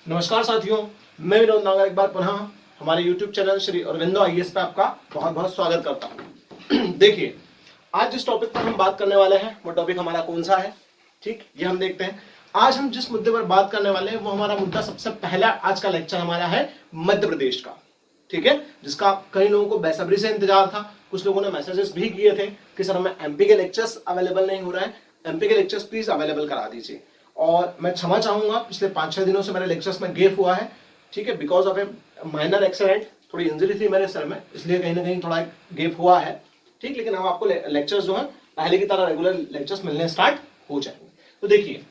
नमस्कार साथियों, मैं विनोद नागर एक बार पुनः हमारे YouTube channel Shri Aurobindo IAS पे आपका बहुत बहुत स्वागत करता हूं। देखिए, आज जिस टॉपिक पर हम बात करने वाले हैं वो टॉपिक हमारा कौन सा है, ठीक, ये हम देखते हैं। आज हम जिस मुद्दे पर बात करने वाले हैं वो हमारा मुद्दा सबसे पहला आज का लेक्चर हमारा है मध्य प्रदेश का, ठीक है, जिसका कई लोगों को बेसब्री से इंतजार था। कुछ लोगों ने मैसेजेस भी किए थे कि सर हमें एमपी के लेक्चर्स अवेलेबल नहीं हो रहा है, एमपी के लेक्चर्स प्लीज अवेलेबल करा दीजिए। और मैं क्षमा चाहूंगा, पिछले 5-6 दिनों से मेरे लेक्चर्स में गैप हुआ है, ठीक है, because of A minor accident, थोड़ी इंजरी थी मेरे सर में, इसलिए कहीं ना कहीं थोड़ा गैप हुआ है, ठीक। लेकिन अब आपको लेक्चर्स जो है पहले की तरह रेगुलर लेक्चर्स मिलने स्टार्ट हो जाएंगे। तो देखिए,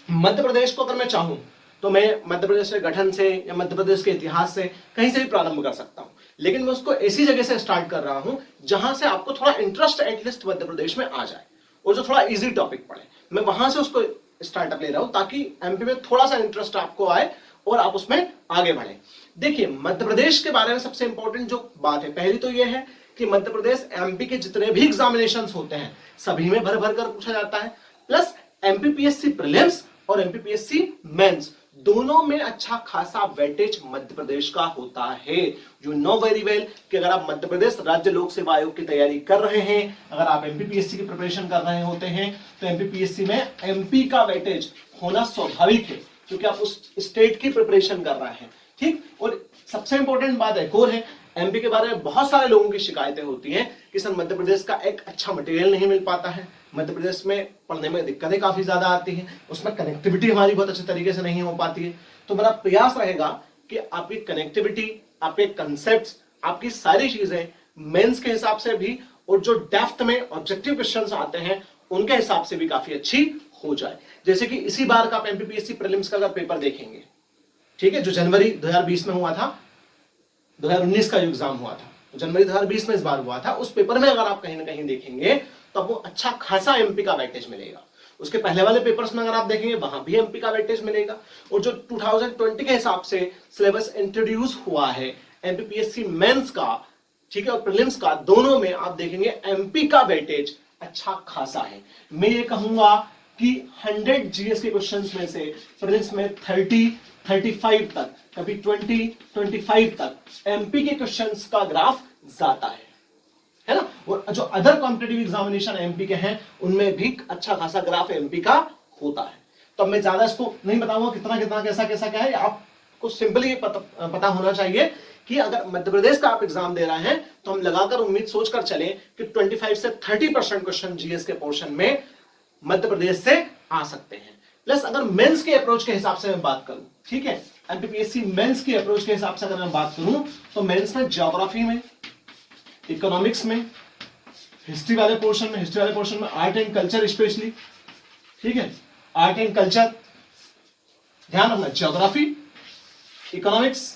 मध्य प्रदेश को अगर मैं चाहूं तो मैं मध्य प्रदेश के गठन से या मध्य प्रदेश के इतिहास से कहीं से भी प्रारंभ कर सकता हूं, लेकिन मैं उसको ऐसी जगह से स्टार्ट कर रहा हूं जहां से आपको थोड़ा इंटरेस्ट एटलीस्ट मध्य प्रदेश में आ जाए और जो थोड़ा इजी टॉपिक पड़े, मैं वहां से उसको स्टार्टअप ले रहा हूं ताकि एमपी में थोड़ा सा इंटरेस्ट आपको आए और आप उसमें आगे बढ़े। देखिए, मध्य प्रदेश के बारे में सबसे इंपॉर्टेंट जो बात है, पहली तो यह है कि मध्य प्रदेश एमपी के जितने भी एग्जामिनेशंस होते हैं सभी में भर भर कर पूछा जाता है, प्लस एमपीपीएससी प्रीलिम्स और एमपीपीएससी मेंस दोनों में अच्छा खासा वेटेज मध्य प्रदेश का होता है। यू नो वेरी वेल कि अगर आप मध्य प्रदेश राज्य लोक सेवा आयोग की तैयारी कर रहे हैं, अगर आप एमपीपीएससी की प्रिपरेशन कर रहे होते हैं, तो एमपीपीएससी में एमपी का वेटेज होना स्वाभाविक है क्योंकि आप उस स्टेट की प्रिपरेशन कर रहे हैं, ठीक। और सबसे इंपॉर्टेंट बात एक और है, एमपी के बारे में बहुत सारे लोगों की शिकायतें होती हैं कि सर मध्य प्रदेश का एक अच्छा मटेरियल नहीं मिल पाता है, मध्य प्रदेश में पढ़ने में दिक्कतें काफी ज्यादा आती हैं, उसमें कनेक्टिविटी हमारी बहुत अच्छे तरीके से नहीं हो पाती है। तो मेरा प्रयास रहेगा कि आपकी कनेक्टिविटी, आपके कंसेप्ट्स, आपकी सारी चीजें मेंस के हिसाब से भी और जो डेप्थ में ऑब्जेक्टिव क्वेश्चंस आते हैं उनके हिसाब से भी काफी अच्छी हो जाए। जैसे कि इसी बार का आप एमपीपीएससी प्रीलिम्स का अगर पेपर देखेंगे, ठीक है, जो जनवरी 2020 में हुआ था, 2019 का जो एग्जाम हुआ था, जनवरी 2020 में इस बार हुआ था, उस पेपर में अगर आप कहीं ना कहीं देखेंगे तो आपको अच्छा खासा एमपी का वेटेज मिलेगा। उसके पहले वाले पेपर्स में अगर आप देखेंगे वहां भी एमपी का वेटेज मिलेगा। और जो 2020 के हिसाब से सिलेबस इंट्रोड्यूस हुआ है एमपीपीएससी मेंस का, ठीक है, और प्रीलिम्स का, दोनों में आप देखेंगे एमपी का वेटेज अच्छा खासा है। मैं ये कहूंगा कि 100 जीएस के क्वेश्चंस में से प्रीलिम्स में 30-35 तक, कभी 20-25 तक एमपी के क्वेश्चंस का ग्राफ जाता है ना। और जो अदर कॉम्पिटिटिव एग्जामिनेशन एमपी के हैं उनमें भी अच्छा खासा ग्राफ एमपी का होता है। तो अब मैं ज्यादा इसको नहीं बताऊंगा कितना कितना कैसा कैसा क्या है, आपको सिंपली पता होना चाहिए कि अगर मध्य प्रदेश का आप एग्जाम दे रहे हैं तो हम लगाकर उम्मीद सोचकर चले कि 25 से 30% क्वेश्चन जीएस के पोर्शन में मध्य प्रदेश से आ सकते हैं। प्लस अगर मेंस के अप्रोच के हिसाब से मैं बात करूं, ठीक है, एमपीपीएससी मेंस के अप्रोच के हिसाब से अगर मैं बात करूं तो मेंस में ज्योग्राफी में, इकोनॉमिक्स में, हिस्ट्री वाले पोर्शन में आर्ट एंड कल्चर स्पेशली, ठीक है, आर्ट एंड कल्चर ध्यान रखना, ज्योग्राफी, इकोनॉमिक्स,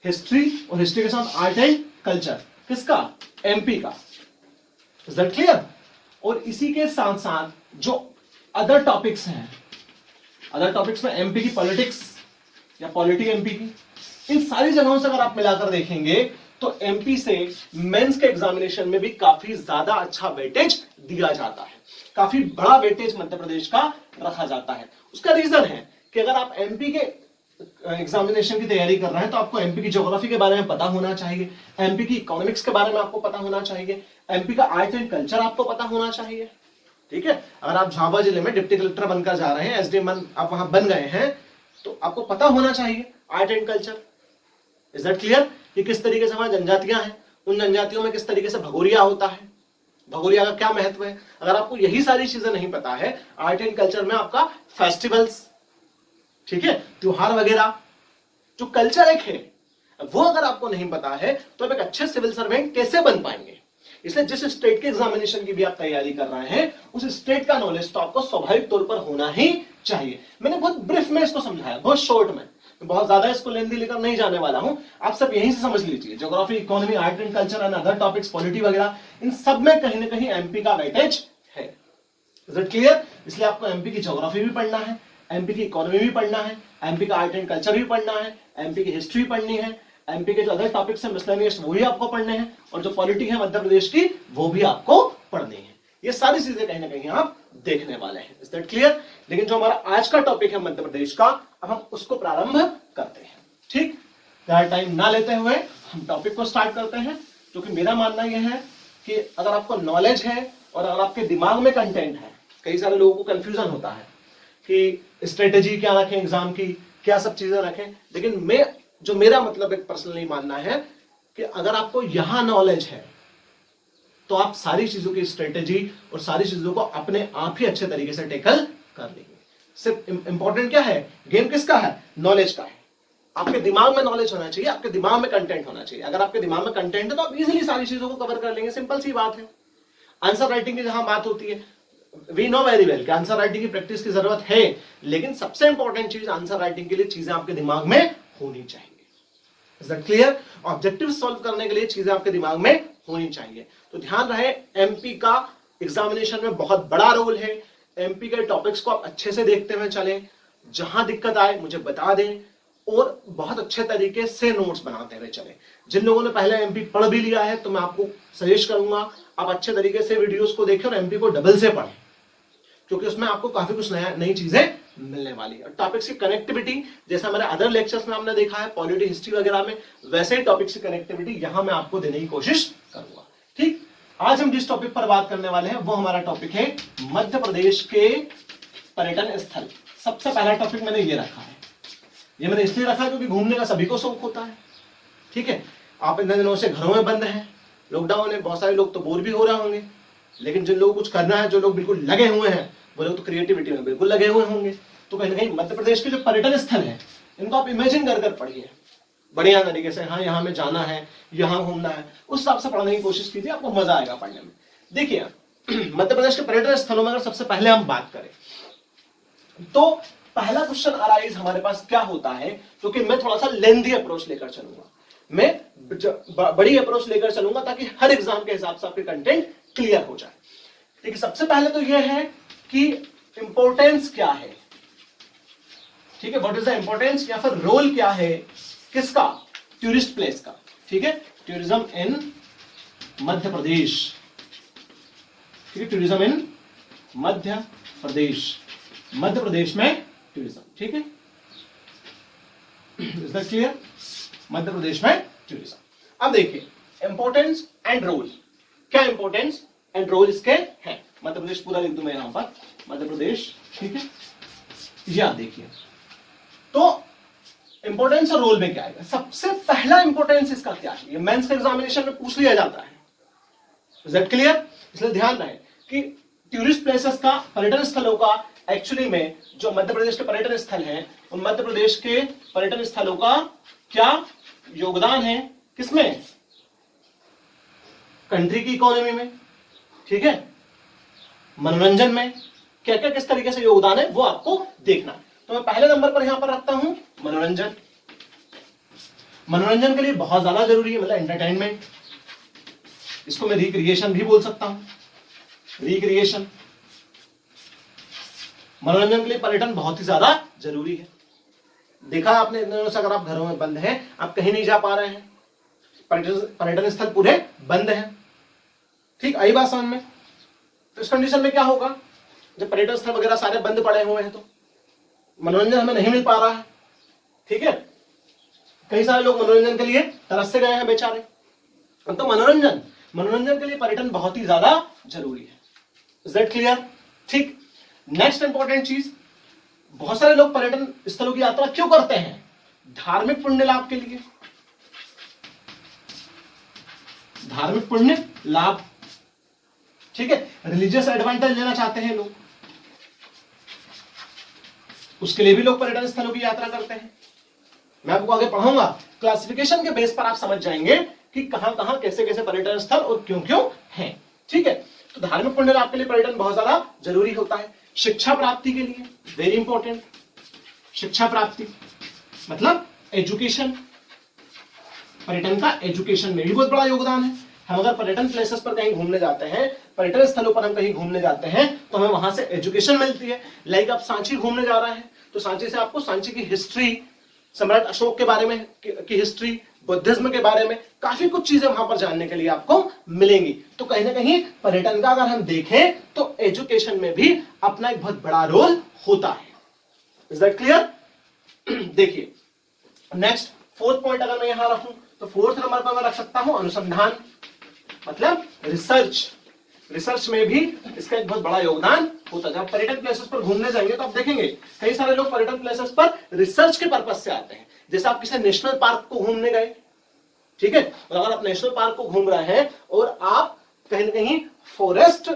हिस्ट्री और हिस्ट्री के साथ आर्ट एंड कल्चर, किसका, एमपी का। Is that clear? और इसी के साथ साथ जो अदर टॉपिक्स हैं, अदर टॉपिक्स में एमपी की पॉलिटिक्स या पॉलिटी एमपी की, इन सारी जगहों से अगर आप मिलाकर देखेंगे तो एमपी से मेंस के एग्जामिनेशन में भी काफी ज्यादा अच्छा वेटेज दिया जाता है, काफी बड़ा वेटेज मध्य प्रदेश का रखा जाता है। उसका रीजन है कि अगर आप एमपी के एग्जामिनेशन की तैयारी कर रहे हैं तो आपको एमपी की ज्योग्राफी के बारे में पता होना चाहिए, एमपी की इकोनॉमिक्स के बारे में आपको पता होना चाहिए, एमपी का आर्ट एंड कल्चर आपको पता होना चाहिए, ठीक है। अगर आप झाबुआ जिले में डिप्टी कलेक्टर बनकर जा रहे हैं, एसडीएम आप वहां बन गए हैं, तो आपको पता होना चाहिए art and culture. Is that clear? कि किस तरीके से वहां जनजातियां हैं, उन जनजातियों में किस तरीके से भगोरिया होता है, भगोरिया का क्या महत्व है। अगर आपको यही सारी चीजें नहीं पता है, आर्ट एंड कल्चर में आपका फेस्टिवल्स, ठीक है, त्योहार वगैरह, जो कल्चर एक है वो अगर आपको नहीं पता है तो आप एक अच्छे सिविल सर्वेंट कैसे बन पाएंगे। इसलिए जिस स्टेट के एग्जामिनेशन की भी आप तैयारी कर रहे हैं उस स्टेट का नॉलेज तो आपको स्वाभाविक तौर पर होना ही चाहिए। मैंने बहुत ब्रीफ में इसको समझाया, बहुत शॉर्ट में, बहुत ज्यादा इसको लेंदी लेकर नहीं जाने वाला हूं, आप सब यहीं से समझ लीजिए। Geography, economy, art and culture and other topics, polity वगैरह, इन सब में कहीं ना कहीं एमपी का वेटेज है। Is it clear? इसलिए आपको एमपी की ज्योग्राफी भी पढ़ना है, एमपी की इकोनॉमी भी पढ़ना है, एमपी का आर्ट एंड कल्चर भी पढ़ना है, एमपी की हिस्ट्री पढ़नी है, एमपी के जो अदर टॉपिक्स हैं मिसलेनियस वो भी आपको पढ़ने हैं, और जो पॉलिटी है मध्य प्रदेश की वो भी आपको पढ़नी है। ये सारी चीजें कहीं ना कहीं आप देखने वाले हैं। Is that clear? लेकिन जो हमारा आज का टॉपिक है मध्य प्रदेश का, अब हम उसको प्रारंभ करते हैं। ठीक, ज्यादा टाइम ना लेते हुए हम टॉपिक को स्टार्ट करते हैं, क्योंकि मेरा मानना यह है कि अगर आपको नॉलेज है और अगर आपके दिमाग में कंटेंट है, कई सारे लोगों को कंफ्यूजन होता है कि स्ट्रेटेजी क्या रखें एग्जाम की, क्या सब चीजें रखें, लेकिन मेरा मतलब एक पर्सनली मानना है कि अगर आपको यहां नॉलेज है तो आप सारी चीजों की स्ट्रेटेजी और सारी चीजों को अपने आप ही अच्छे तरीके से टैकल कर लेंगे। सिर्फ इंपॉर्टेंट क्या है, गेम किसका है, नॉलेज का है। आपके दिमाग में नॉलेज होना चाहिए, आपके दिमाग में कंटेंट होना चाहिए। अगर आपके दिमाग में कंटेंट है तो आप इजीली सारी चीजों को कवर कर लेंगे, सिंपल सी बात है। आंसर राइटिंग की जहां बात होती है, वी नो वेरी वेल कि आंसर राइटिंग की प्रैक्टिस की जरूरत है, लेकिन सबसे इंपॉर्टेंट चीज आंसर राइटिंग के लिए चीजें आपके दिमाग में होनी चाहिए। Is that clear? Objective solve करने के लिए चीजें आपके दिमाग में होनी चाहिए। तो ध्यान रहे, एमपी का एग्जामिनेशन में बहुत बड़ा रोल है। एमपी के टॉपिक्स को आप अच्छे से देखते हुए चलें, जहां दिक्कत आए मुझे बता दें और बहुत अच्छे तरीके से नोट्स बनाते हुए चलें। जिन लोगों ने पहले एमपी पढ़ भी लिया है तो मैं आपको सजेस्ट करूंगा आप अच्छे तरीके से वीडियोस को देखें और एमपी को डबल से पढ़ें, क्योंकि उसमें आपको काफी कुछ नई चीजें मिलने वाली है। टॉपिक्स की कनेक्टिविटी जैसा हमारे अदर लेक्चर्स में हमने देखा है पॉलिटी हिस्ट्री वगैरह में, वैसे ही टॉपिक्स की कनेक्टिविटी यहां मैं आपको देने की कोशिश करूंगा। ठीक, आज हम जिस टॉपिक पर बात करने वाले हैं वो हमारा टॉपिक है मध्य प्रदेश के पर्यटन स्थल। सबसे पहला टॉपिक मैंने ये रखा है, ये मैंने इसलिए रखा है क्योंकि घूमने का सभी को शौक होता है। ठीक है, आप इन दिनों से घरों में बंद हैं, लॉकडाउन है, बहुत सारे लोग तो बोर भी हो रहे होंगे, लेकिन जिन लोगों को कुछ करना है, जो लोग बिल्कुल लगे हुए हैं, वो लोग तो क्रिएटिविटी में बिल्कुल लगे हुए होंगे। तो कहीं ना कहीं मध्य प्रदेश के जो पर्यटन स्थल हैं इनको आप इमेजिन कर पढ़िए बढ़िया तरीके से। हाँ, यहाँ में जाना है, यहाँ घूमना है, उस हिसाब से पढ़ने की कोशिश कीजिए, आपको मजा आएगा पढ़ने में। देखिए मध्य प्रदेश के पर्यटन स्थलों में अगर सबसे पहले हम बात करें तो पहला क्वेश्चन अराइज हमारे पास क्या होता है, क्योंकि मैं थोड़ा सा लेंथी अप्रोच लेकर चलूंगा, मैं बड़ी अप्रोच लेकर चलूंगा ताकि हर एग्जाम के हिसाब से आपके कंटेंट क्लियर हो जाए। देखिए सबसे पहले तो यह है कि इंपॉर्टेंस क्या है। ठीक है, व्हाट इज द इंपॉर्टेंस या फिर रोल क्या है किसका, टूरिस्ट प्लेस का। ठीक है, टूरिज्म इन मध्य प्रदेश। ठीक है, टूरिज्म इन मध्य प्रदेश, मध्य प्रदेश में टूरिज्म। ठीक है, is that clear? Madhya Pradesh में टूरिज्म। अब देखिए इंपॉर्टेंस एंड रोल, क्या इंपॉर्टेंस एंड रोल इसके हैं। मध्य प्रदेश पूरा लिख दूं मैं यहां पर, मध्य प्रदेश। ठीक है, ये आप देखिए तो इंपॉर्टेंस और रोल में क्या आएगा। सबसे पहला इंपॉर्टेंस इसका क्या है, ये मेंस के एग्जामिनेशन में पूछ लिया जाता है। Is that clear? इसलिए ध्यान रहे कि टूरिस्ट प्लेसेस का, पर्यटन स्थलों का एक्चुअली में जो मध्य प्रदेश के पर्यटन स्थल हैं, उन मध्य प्रदेश के पर्यटन स्थलों का क्या योगदान है, किसमें, कंट्री की इकोनॉमी में। ठीक है, मनोरंजन में क्या क्या किस तरीके से योगदान है वो आपको देखना है। तो मैं पहले नंबर पर यहां पर रखता हूं मनोरंजन। मनोरंजन के लिए बहुत ज्यादा जरूरी है, मतलब एंटरटेनमेंट, इसको मैं रिक्रिएशन भी बोल सकता हूं। रिक्रिएशन, मनोरंजन के लिए पर्यटन बहुत ही ज्यादा जरूरी है। देखा आपने इन दिनों से, अगर आप घरों में बंद हैं, आप कहीं नहीं जा पा रहे हैं, पर्यटन स्थल पूरे बंद हैं। ठीक, आई बात समझ में? तो इस कंडीशन में क्या होगा, जब पर्यटन स्थल वगैरह सारे बंद पड़े हुए हैं तो मनोरंजन हमें नहीं मिल पा रहा है। ठीक है, कई सारे लोग मनोरंजन के लिए तरस से गए हैं बेचारे। तो मनोरंजन के लिए पर्यटन बहुत ही ज्यादा जरूरी है। Is that clear? ठीक, नेक्स्ट इंपॉर्टेंट चीज, बहुत सारे लोग पर्यटन स्थलों की यात्रा क्यों करते हैं, धार्मिक पुण्य लाभ के लिए। धार्मिक पुण्य लाभ, ठीक है, रिलीजियस एडवांटेज लेना चाहते हैं लोग, उसके लिए भी लोग पर्यटन स्थलों की यात्रा करते हैं। मैं आपको आगे पढ़ाऊंगा, क्लासिफिकेशन के बेस पर आप समझ जाएंगे कि कहां कहां कैसे कैसे पर्यटन स्थल और क्यों क्यों हैं। ठीक है, तो धार्मिक पुण्य लाभ के लिए पर्यटन बहुत ज्यादा जरूरी होता है। शिक्षा प्राप्ति के लिए वेरी इंपॉर्टेंट, शिक्षा प्राप्ति मतलब एजुकेशन, पर्यटन का एजुकेशन में भी बहुत बड़ा योगदान है। हम अगर पर्यटन प्लेसेस पर कहीं घूमने जाते हैं, पर्यटन स्थलों पर हम कहीं घूमने जाते हैं तो हमें वहां से एजुकेशन मिलती है। लाइक आप सांची घूमने जा रहे हैं तो सांची से आपको सांची की हिस्ट्री, सम्राट अशोक के बारे में की हिस्ट्री, बुद्धिज्म के बारे में काफी कुछ चीजें वहां पर जानने के लिए आपको मिलेंगी। तो कहीं ना कहीं पर्यटन का अगर हम देखें तो एजुकेशन में भी अपना एक बहुत बड़ा रोल होता है। Is that clear? देखिए नेक्स्ट फोर्थ पॉइंट अगर मैं यहां रखूं तो फोर्थ नंबर पर मैं रख सकता हूं अनुसंधान, मतलब रिसर्च। रिसर्च में भी इसका एक बहुत बड़ा योगदान होता है। जब पर्यटन प्लेसेस पर घूमने जाएंगे तो आप देखेंगे कई सारे लोग पर्यटन प्लेसेस पर रिसर्च के पर्पज से आते हैं। जैसे आप किसी नेशनल पार्क को घूमने गए, ठीक है, और अगर आप नेशनल पार्क को घूम रहे हैं और आप कहीं ना कहीं फॉरेस्ट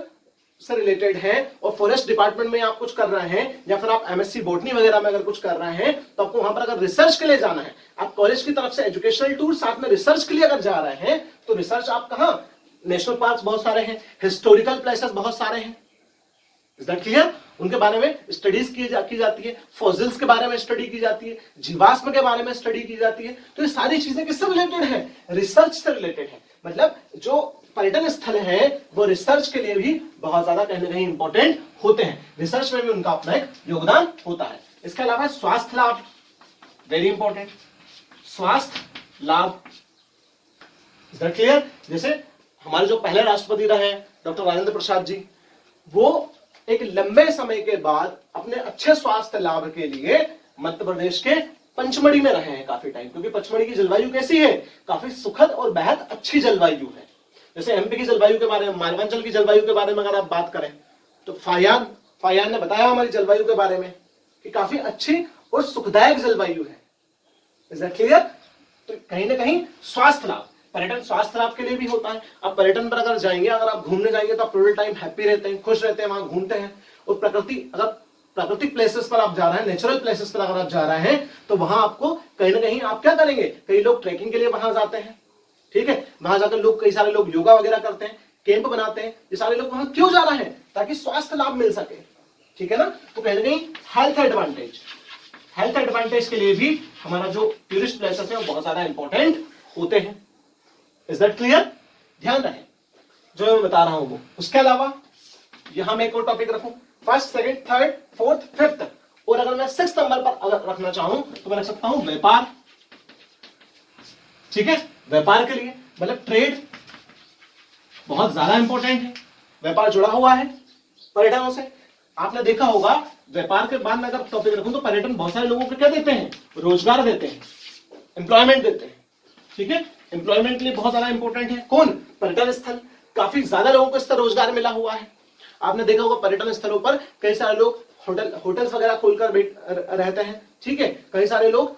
से रिलेटेड है और फॉरेस्ट डिपार्टमेंट में आप कुछ कर रहे हैं, या फिर आप एमएससी बोटनी वगैरह में अगर कुछ कर रहे हैं, तो आपको वहां पर अगर रिसर्च के लिए जाना है, आप कॉलेज की तरफ से एजुकेशनल टूर साथ में रिसर्च के लिए अगर जा रहे हैं, तो रिसर्च आप कहां, नेशनल पार्क बहुत सारे हैं, हिस्टोरिकल प्लेसेस बहुत सारे हैं। Is that clear? उनके बारे में स्टडीज की जाती है, फॉसिल्स के बारे में स्टडी की जाती है, जीवाश्म के बारे में स्टडी की जाती है। तो ये सारी चीजें किससे रिलेटेड है? रिसर्च से रिलेटेड है। मतलब जो पर्यटन स्थल है वो रिसर्च के लिए भी बहुत ज्यादा कहीं ना कहीं इंपॉर्टेंट होते हैं। रिसर्च में भी उनका अपना एक योगदान होता है। इसके अलावा स्वास्थ्य लाभ, वेरी इंपॉर्टेंट, स्वास्थ्य लाभ। Is that clear? जैसे हमारे जो पहले राष्ट्रपति रहे डॉक्टर राजेंद्र प्रसाद जी, वो एक लंबे समय के बाद अपने अच्छे स्वास्थ्य लाभ के लिए मध्य प्रदेश के पंचमढ़ी में रहे हैं काफी टाइम, क्योंकि पंचमढ़ी की जलवायु कैसी है? काफी सुखद और बेहद अच्छी जलवायु है। जैसे एमपी की जलवायु के बारे में, मालवांचल की जलवायु के बारे में अगर आप बात करें तो फायान ने बताया हमारी जलवायु के बारे में कि काफी अच्छी और सुखदायक जलवायु है। Is that clear? तो कहीं ना कहीं स्वास्थ्य लाभ, पर्यटन स्वास्थ्य लाभ के लिए भी होता है। आप पर्यटन पर अगर जाएंगे, अगर आप घूमने जाएंगे तो आप पूरे टाइम हैप्पी रहते हैं, खुश रहते हैं, वहां घूमते हैं। और प्राकृतिक प्लेसेस पर आप जा रहे हैं, नेचुरल प्लेसेस पर अगर आप जा रहे हैं, तो वहां आपको कहीं ना कहीं आप क्या करेंगे, कई लोग ट्रैकिंग के लिए वहां जाते हैं, ठीक है, वहां जाकर लोग, कई सारे लोग योगा वगैरह करते हैं, कैंप बनाते हैं। ये सारे लोग वहां क्यों जा रहे हैं? ताकि स्वास्थ्य लाभ मिल सके, ठीक है ना। तो कहीं ना कहीं हेल्थ एडवांटेज के लिए भी हमारा जो टूरिस्ट प्लेसेस है वो बहुत ज्यादा इंपॉर्टेंट होते हैं। Is that clear? ध्यान रहे जो मैं बता रहा हूं वो। उसके अलावा यहां मैं एक और टॉपिक रखूं, first, second, third, fourth, fifth, और अगर मैं सिक्स्थ नंबर पर अगर रखना चाहूं तो मैं रख सकता हूं व्यापार। ठीक है, व्यापार के लिए मतलब ट्रेड बहुत ज्यादा इंपॉर्टेंट है। व्यापार जुड़ा हुआ है पर्यटनों से। आपने देखा होगा व्यापार के बाद में अगर टॉपिक रखूं तो पर्यटन बहुत सारे लोगों को क्या देते हैं? रोजगार देते हैं, एम्प्लॉयमेंट देते हैं। ठीक है, एम्प्लॉयमेंट के लिए बहुत ज्यादा इंपॉर्टेंट है कौन? पर्यटन स्थल। काफी ज्यादा लोगों को इस तरह रोजगार मिला हुआ है। आपने देखा होगा पर्यटन स्थलों पर कई सारे लोग होटल्स वगैरह खोलकर रहते हैं। ठीक है, कई सारे लोग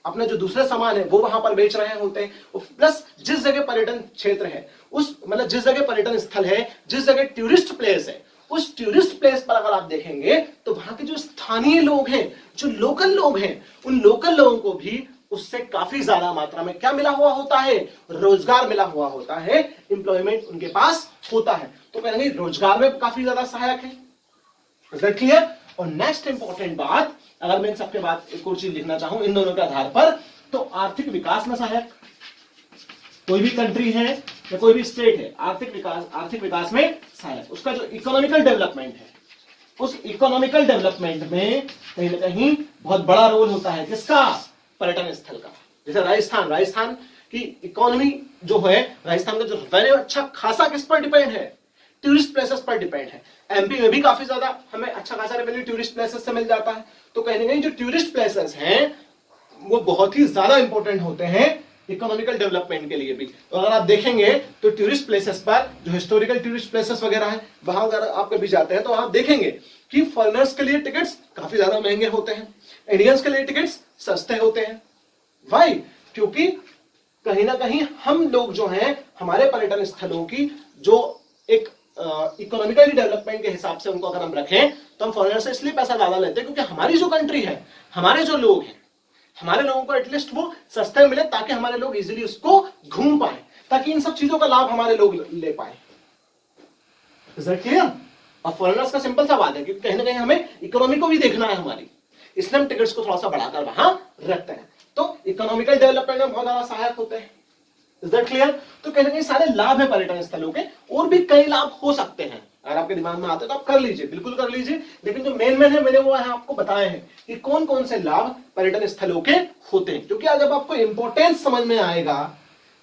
अपने जो दूसरे सामान है वो वहां पर बेच रहे होते हैं। प्लस जिस जगह पर्यटन क्षेत्र है, उस मतलब जिस जगह पर्यटन स्थल है, जिस जगह टूरिस्ट प्लेस है, उस टूरिस्ट प्लेस पर अगर आप देखेंगे तो वहां के जो स्थानीय लोग हैं, जो लोकल लोग हैं, उन लोकल लोगों को भी उससे काफी ज्यादा मात्रा में क्या मिला हुआ होता है? रोजगार मिला हुआ होता है, एम्प्लॉयमेंट उनके पास होता है। तो कहीं रोजगार में काफी ज्यादा सहायक है। Is that clear? और नेक्स्ट इंपॉर्टेंट बात, अगर मैं इन सबके बाद एक और चीज लिखना चाहूं इन दोनों के आधार पर, तो आर्थिक विकास में सहायक। कोई भी कंट्री है या कोई भी स्टेट है, आर्थिक विकास में सहायक। उसका जो इकोनॉमिकल डेवलपमेंट है, उस इकोनॉमिकल डेवलपमेंट में कहीं ना कहीं बहुत बड़ा रोल होता है। किसका? पर्यटन स्थल का। जैसे राजस्थान की इकोनॉमी जो है, राजस्थान का जो रेवेन्यू अच्छा खासा किस पर डिपेंड है? टूरिस्ट प्लेसेस पर डिपेंड है। एमपी में भी काफी ज्यादा हमें अच्छा खासा रेवेन्यू टूरिस्ट प्लेसेस से मिल जाता है। तो कहीं ना कहीं जो टूरिस्ट प्लेसेस हैं वो बहुत ही ज्यादा इंपॉर्टेंट होते हैं इकोनॉमिकल डेवलपमेंट के लिए भी। तो अगर आप देखेंगे तो टूरिस्ट प्लेसेस पर जो हिस्टोरिकल टूरिस्ट प्लेसेस वगैरह है, वहां अगर आप कभी जाते हैं तो आप देखेंगे कि फॉरेनर्स के लिए टिकट्स काफी ज्यादा महंगे होते हैं, इंडियंस के लिए टिकट्स सस्ते होते हैं। वाई? क्योंकि कहीं ना कहीं हम लोग जो हैं, हमारे पर्यटन स्थलों की जो एक इकोनॉमिकली डेवलपमेंट के हिसाब से उनको अगर हम रखें तो हम फॉरेनर से इसलिए पैसा ज्यादा लेते हैं क्योंकि हमारी जो कंट्री है, हमारे जो लोग हैं, हमारे लोगों को एटलीस्ट वो सस्ते मिले ताकि हमारे लोग इजीली उसको घूम पाए, ताकि इन सब चीजों का लाभ हमारे लोग ले पाए। Is that clear? और फॉरेनर्स का सिंपल सा बात है क्योंकि कहीं ना कहीं हमें इकोनॉमी को भी देखना है हमारी, इसलिए हम टिकट्स को थोड़ा सा बढ़ाकर वहां रखते हैं। तो इकोनॉमिकल डेवलपमेंट में बहुत ज्यादा सहायक होते हैं। Is that clear? तो कहीं ना कहीं सारे लाभ है पर्यटन स्थलों के, और भी कई लाभ हो सकते हैं अगर आपके दिमाग में आते हैं तो आप कर लीजिए, बिल्कुल कर लीजिए, लेकिन जो मेन है मैंने वो है आपको बताए हैं कि कौन कौन से लाभ पर्यटन स्थलों के होते हैं। क्योंकि जब आपको इंपॉर्टेंस समझ में आएगा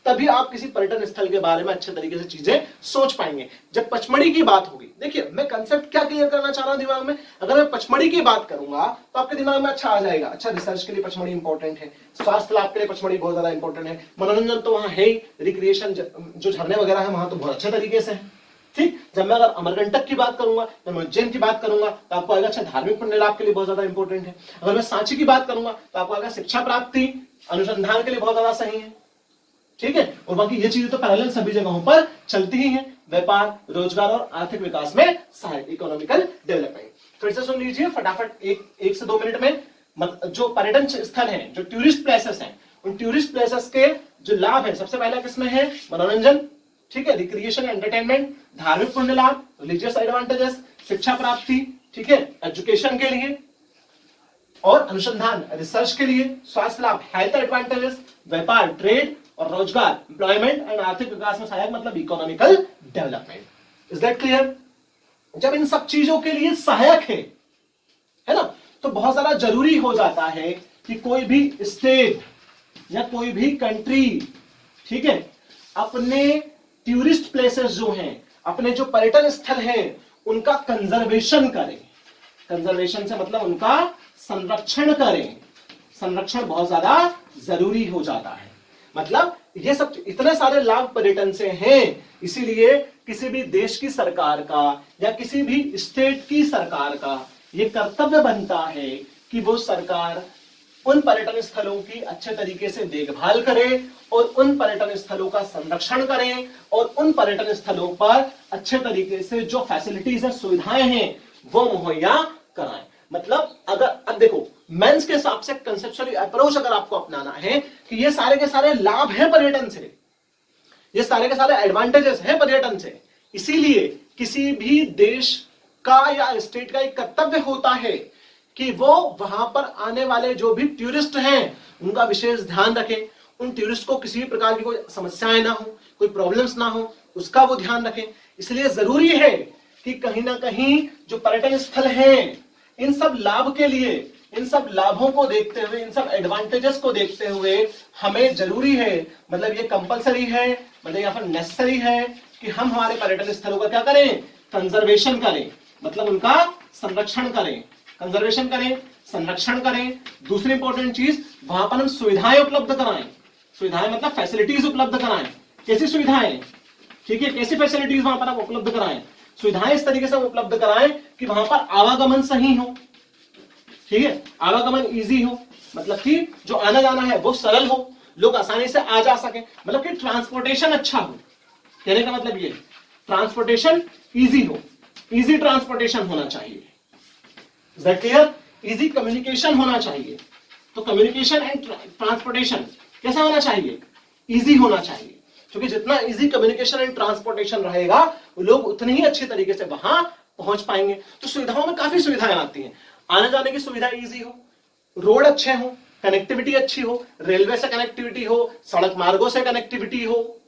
तभी आप किसी पर्यटन स्थल के बारे में अच्छे तरीके से चीजें सोच पाएंगे। जब पचमढ़ी की बात होगी, देखिए मैं कंसेप्ट क्या क्लियर करना चाह रहा हूं दिमाग में, अगर मैं पचमढ़ी की बात करूंगा तो आपके दिमाग में अच्छा आ जाएगा, अच्छा रिसर्च के लिए पचमढ़ी इंपॉर्टेंट है, स्वास्थ्य लाभ के लिए पचमढ़ी बहुत ज्यादा इंपॉर्टेंट है, मनोरंजन तो वहां है ही, रिक्रिएशन जो झरने वगैरह है वहां तो बहुत अच्छे तरीके से है। ठीक, जब मैं अगर अमरकंटक की बात करूंगा, मैं उज्जैन की बात करूंगा तो आपको आएगा अच्छा धार्मिक पुण्य लाभ के लिए बहुत ज्यादा इंपॉर्टेंट है। अगर मैं सांची की बात करूंगा तो आपको आएगा शिक्षा प्राप्ति अनुसंधान के लिए बहुत ज्यादा सही है। ठीक है, और बाकी ये चीजें तो पैरेलल सभी जगहों पर चलती ही हैं, व्यापार, रोजगार और आर्थिक विकास में सहायक, इकोनॉमिकल डेवलपमेंट। फिर से सुन लीजिए फटाफट एक से 2 मिनट में। जो पर्यटन स्थल हैं, जो टूरिस्ट प्लेसेस हैं, उन टूरिस्ट प्लेसेस के जो लाभ है, सबसे पहला किसमें है, मनोरंजन, ठीक है, रिक्रिएशन एंटरटेनमेंट, धार्मिक पुण्य लाभ, रिलीजियस एडवांटेजेस, शिक्षा प्राप्ति, ठीक है, एजुकेशन के लिए और अनुसंधान रिसर्च के लिए, स्वास्थ्य लाभ हेल्थ एडवांटेजेस, व्यापार ट्रेड और रोजगार एम्प्लॉयमेंट एंड आर्थिक विकास में सहायक मतलब economical development. Is that clear? जब इन सब चीजों के लिए सहायक है ना, तो बहुत ज्यादा जरूरी हो जाता है कि कोई भी स्टेट या कोई भी कंट्री, ठीक है, अपने टूरिस्ट प्लेसेस जो हैं, अपने जो पर्यटन स्थल हैं, उनका कंजर्वेशन करें। कंजर्वेशन से मतलब उनका संरक्षण करें। संरक्षण बहुत ज्यादा जरूरी हो जाता है। मतलब ये सब इतने सारे लाभ पर्यटन से हैं, इसीलिए किसी भी देश की सरकार का या किसी भी स्टेट की सरकार का ये कर्तव्य बनता है कि वो सरकार उन पर्यटन स्थलों की अच्छे तरीके से देखभाल करे और उन पर्यटन स्थलों का संरक्षण करें और उन पर्यटन स्थलों पर अच्छे तरीके से जो फैसिलिटीज है, सुविधाएं हैं, वो मुहैया कराएं। मतलब अगर अब देखो मेंस के हिसाब से कंसेप्चुअली अप्रोच अगर आपको अपनाना है कि ये सारे के सारे लाभ हैं पर्यटन से, ये सारे के सारे एडवांटेजेस हैं पर्यटन से, इसीलिए किसी भी देश का या स्टेट का एक कर्तव्य होता है कि वो वहां पर आने वाले जो भी टूरिस्ट हैं उनका विशेष ध्यान रखें, उन टूरिस्ट को किसी भी प्रकार की कोई समस्याएं ना हो, कोई प्रॉब्लम्स ना हो, उसका वो ध्यान रखें। इसलिए जरूरी है कि कहीं ना कहीं जो पर्यटन स्थल हैं, इन सब लाभ के लिए, इन सब लाभों को देखते हुए, इन सब एडवांटेजेस को देखते हुए हमें जरूरी है, मतलब ये कंपलसरी है, मतलब या फिर नेसेसरी है कि हम हमारे पर्यटन स्थलों का क्या करें, कंजर्वेशन करें, मतलब उनका संरक्षण करें, कंजर्वेशन करें, संरक्षण करें। दूसरी इंपॉर्टेंट चीज, वहां पर हम सुविधाएं उपलब्ध कराएं। सुविधाएं मतलब फैसिलिटीज उपलब्ध कराएं। कैसी सुविधाएं, ठीक है, कैसी फैसिलिटीज वहां पर आप उपलब्ध कराएं? सुविधाएं इस तरीके से उपलब्ध कराएं कि वहां पर आवागमन सही हो, ठीक है, आवागमन इजी हो, मतलब कि जो आना जाना है वो सरल हो, लोग आसानी से आ जा सके, मतलब कि ट्रांसपोर्टेशन अच्छा हो। कहने का मतलब ये ट्रांसपोर्टेशन इजी हो, इजी ट्रांसपोर्टेशन होना चाहिए। Is that clear? Easy communication होना चाहिए। तो कम्युनिकेशन एंड ट्रांसपोर्टेशन कैसा होना चाहिए? इजी होना चाहिए, क्योंकि जितना इजी कम्युनिकेशन एंड ट्रांसपोर्टेशन रहेगा लोग उतने ही अच्छे तरीके से वहां पहुंच पाएंगे। तो सुविधाओं में काफी सुविधाएं आती हैं, आने जाने की सुविधा इजी हो, रोड अच्छे हो, कनेक्टिविटी अच्छी हो, रेलवे से कनेक्टिविटी हो, सड़क मार्गों से कनेक्टिविटी हो,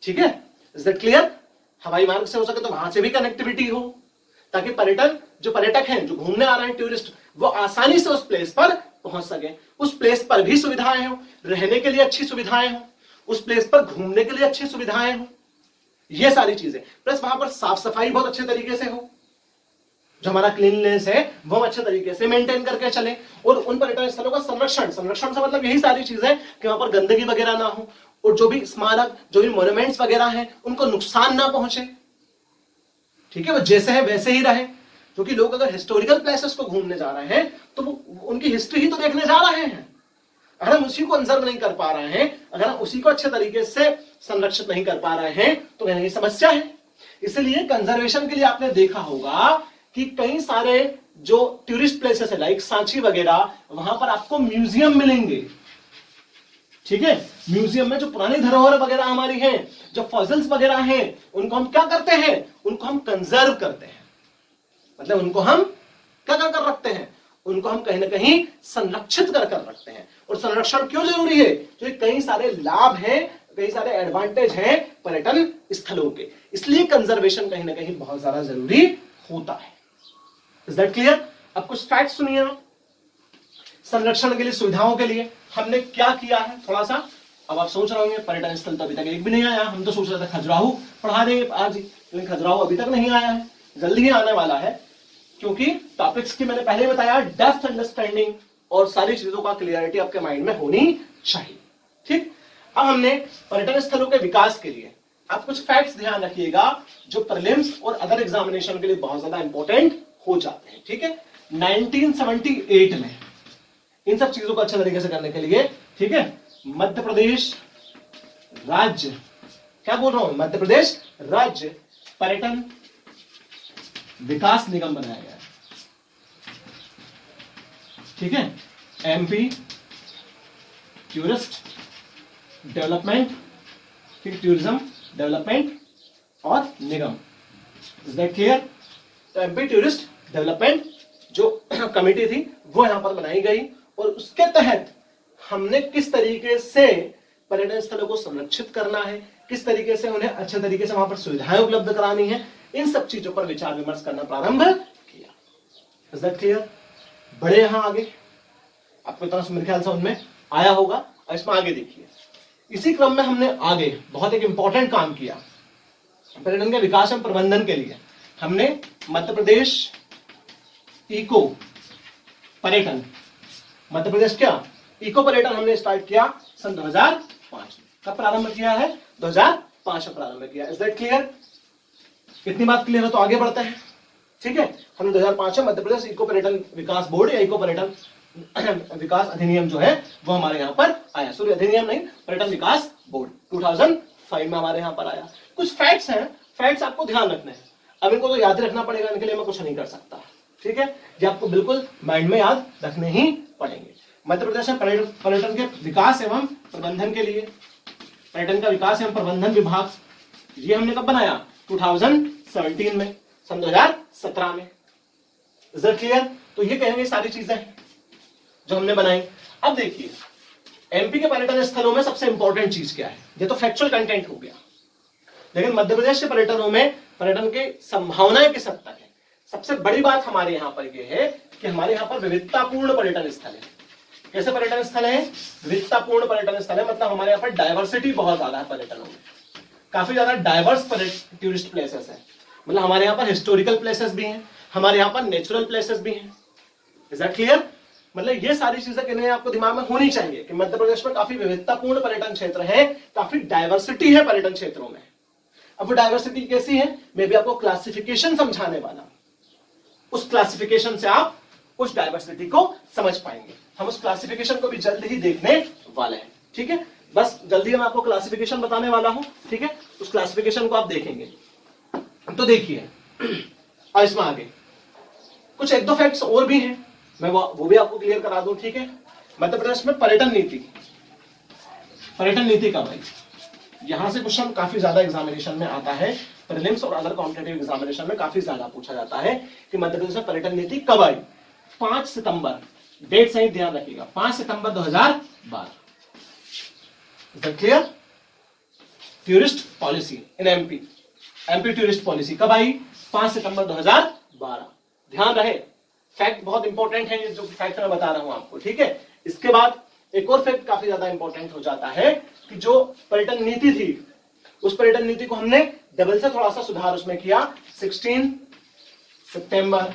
ठीक है, इज दैट क्लियर? हवाई मार्ग से हो सके तो वहां से भी कनेक्टिविटी हो, ताकि पर्यटक हैं, जो घूमने आ रहे हैं टूरिस्ट, वो आसानी से उस प्लेस पर पहुंच सके। उस प्लेस पर भी सुविधाएं हो, रहने के लिए अच्छी सुविधाएं हो, उस प्लेस पर घूमने के लिए अच्छी सुविधाएं हो, ये सारी चीजें, प्लस वहां पर साफ सफाई बहुत अच्छे तरीके से हो, जो हमारा क्लीननेस है वो अच्छे तरीके से मेंटेन करके चले, और उन पर्यटन स्थलों का संरक्षण से मतलब यही सारी चीजें कि वहां पर गंदगी वगैरह ना हो, और जो भी स्मारक, जो भी मॉन्यूमेंट्स वगैरह हैं, उनको नुकसान ना पहुंचे, ठीक है, वो जैसे है वैसे ही रहे। क्योंकि लोग अगर हिस्टोरिकल प्लेसेस को घूमने जा रहे हैं तो वो उनकी हिस्ट्री ही तो देखने जा रहे हैं। अगर हम उसी को कंजर्व नहीं कर पा रहे हैं, अगर हम उसी को अच्छे तरीके से संरक्षित नहीं कर पा रहे हैं, तो कहीं ये समस्या है। इसलिए कंजर्वेशन के लिए आपने देखा होगा कि कई सारे जो टूरिस्ट प्लेसेस है, लाइक सांची वगैरह, वहां पर आपको म्यूजियम मिलेंगे, ठीक है। म्यूजियम में जो पुरानी धरोहर वगैरह हमारी हैं, जो फॉसिल्स वगैरह हैं, उनको हम क्या करते हैं, उनको हम कंजर्व करते हैं, मतलब उनको हम क्या कर रखते हैं, उनको हम कहीं ना कहीं संरक्षित कर रखते हैं। और संरक्षण क्यों जरूरी है? क्योंकि कई सारे लाभ हैं कई सारे एडवांटेज हैं पर्यटन स्थलों के, इसलिए कंजर्वेशन कहीं ना कहीं बहुत ज्यादा जरूरी होता है। Is that clear? अब कुछ फैक्ट सुनिए आप। संरक्षण के लिए, सुविधाओं के लिए हमने क्या किया है थोड़ा सा। अब आप सोच रहे होंगे पर्यटन स्थल तो अभी तक एक भी नहीं आया, हम तो सोच रहे थे खजुराहो पढ़ा देंगे आज ही, लेकिन खजुराहो अभी तक नहीं आया है, जल्दी ही आने वाला है, क्योंकि टॉपिक्स की मैंने पहले ही बताया डेप्थ अंडरस्टैंडिंग और सारी चीजों का क्लियरिटी आपके माइंड में होनी चाहिए। ठीक, अब हमने पर्यटन स्थलों के विकास के लिए आप कुछ फैक्ट्स ध्यान रखिएगा जो प्रीलिम्स और अदर एग्जामिनेशन के लिए बहुत ज्यादा इंपॉर्टेंट हो जाते हैं। ठीक है, 1978 में इन सब चीजों को अच्छे तरीके से करने के लिए, ठीक है, मध्य प्रदेश राज्य, क्या बोल रहा हूं, मध्य प्रदेश राज्य पर्यटन विकास निगम बनाया गया है। ठीक है, एमपी टूरिस्ट डेवलपमेंट, ठीक, टूरिज्म डेवलपमेंट और निगम। Is that clear? तो एमपी टूरिस्ट डेवलपमेंट जो कमेटी थी वो यहां पर बनाई गई और उसके तहत हमने किस तरीके से पर्यटन स्थलों को संरक्षित करना है, किस तरीके से उन्हें अच्छे तरीके से वहां पर सुविधाएं उपलब्ध करानी है, इन सब चीजों पर विचार विमर्श करना प्रारंभ किया। Is that clear? बड़े यहां आगे आपको इतना मेरे ख्याल से उनमें आया होगा। और इसमें आगे देखिए, इसी क्रम में हमने आगे बहुत एक इंपॉर्टेंट काम किया पर्यटन के विकास एवं प्रबंधन के लिए। हमने मध्य प्रदेश इको पर्यटन, मध्य प्रदेश क्या इको पर्यटन हमने स्टार्ट किया सन 2005 में। कब प्रारंभ किया है? 2005 में प्रारंभ किया। Is that clear? कितनी बात क्लियर है तो आगे बढ़ते हैं। ठीक है, हमने 2005 में मध्य प्रदेश इको पर्यटन विकास बोर्ड या इको पर्यटन विकास अधिनियम जो है वो हमारे यहाँ पर आया। सॉरी, अधिनियम नहीं, पर्यटन विकास बोर्ड 2005 में हमारे यहाँ पर आया। कुछ फैक्ट्स हैं, फैक्ट्स आपको ध्यान रखने हैं। अब इनको तो याद रखना पड़ेगा, इनके लिए मैं कुछ नहीं कर सकता। ठीक है, ये आपको बिल्कुल माइंड में याद रखने ही पड़ेंगे। मध्य प्रदेश में पर्यटन के विकास एवं प्रबंधन के लिए पर्यटन का विकास एवं प्रबंधन विभाग, ये हमने कब बनाया? 2017 में, सन 2017 में। Is that clear? तो ये कहेंगे सारी चीजें जो हमने बनाई। अब देखिए, एमपी के पर्यटन स्थलों में सबसे इंपॉर्टेंट चीज क्या है? ये तो फैक्चुअल कंटेंट हो गया, लेकिन मध्य प्रदेश के पर्यटनों में पर्यटन की संभावनाएं किस हद तक है? सबसे बड़ी बात हमारे यहाँ पर यह है कि हमारे यहाँ पर विविधतापूर्ण पर्यटन स्थल है। कैसे पर्यटन स्थल है? विविधतापूर्ण पर्यटन स्थल है, मतलब हमारे यहाँ पर डायवर्सिटी बहुत ज्यादा है पर्यटनों में, काफी ज्यादा डाइवर्स टूरिस्ट प्लेसेस है। मतलब हमारे यहाँ पर हिस्टोरिकल प्लेसेस भी हैं, हमारे यहाँ पर नेचुरल प्लेसेस भी हैं। Is that clear? मतलब ये सारी चीजें कहने आपको दिमाग में होनी चाहिए कि मध्य प्रदेश में काफी विविधतापूर्ण पर्यटन क्षेत्र है, काफी डाइवर्सिटी है पर्यटन क्षेत्रों में। अब वो डाइवर्सिटी कैसी है, मैं भी आपको क्लासिफिकेशन समझाने वाला हूं। उस क्लासिफिकेशन से आप उस डाइवर्सिटी को समझ पाएंगे। हम उस क्लासिफिकेशन को भी जल्द ही देखने वाले हैं। ठीक है, बस जल्दी मैं आपको क्लासिफिकेशन बताने वाला हूं। ठीक है, उस क्लासिफिकेशन को आप देखेंगे। तो देखिए, और इसमें आगे कुछ एक दो फैक्ट्स और भी हैं, मैं वो भी आपको क्लियर करा दूं। ठीक है, मध्य प्रदेश में पर्यटन नीति कब आई? यहां से क्वेश्चन काफी ज्यादा एग्जामिनेशन में आता है, प्रीलिम्स और अदर कॉम्पिटिटिव एग्जामिनेशन में काफी ज्यादा पूछा जाता है कि मध्य प्रदेश में पर्यटन नीति कब आई। 5 सितंबर, डेट सही ध्यान रखिएगा, 5 सितंबर 2012। Clear? Tourist policy in MP tourist policy कब आई? 5 सितंबर 2012। ध्यान रहे, फैक्ट बहुत इंपॉर्टेंट है ये जो फैक्ट मैं बता रहा हूं आपको। ठीक है, इसके बाद एक और फैक्ट काफी ज्यादा इंपॉर्टेंट हो जाता है कि जो पर्यटन नीति थी, उस पर्यटन नीति को हमने डबल से थोड़ा सा सुधार उसमें किया। 16 सितंबर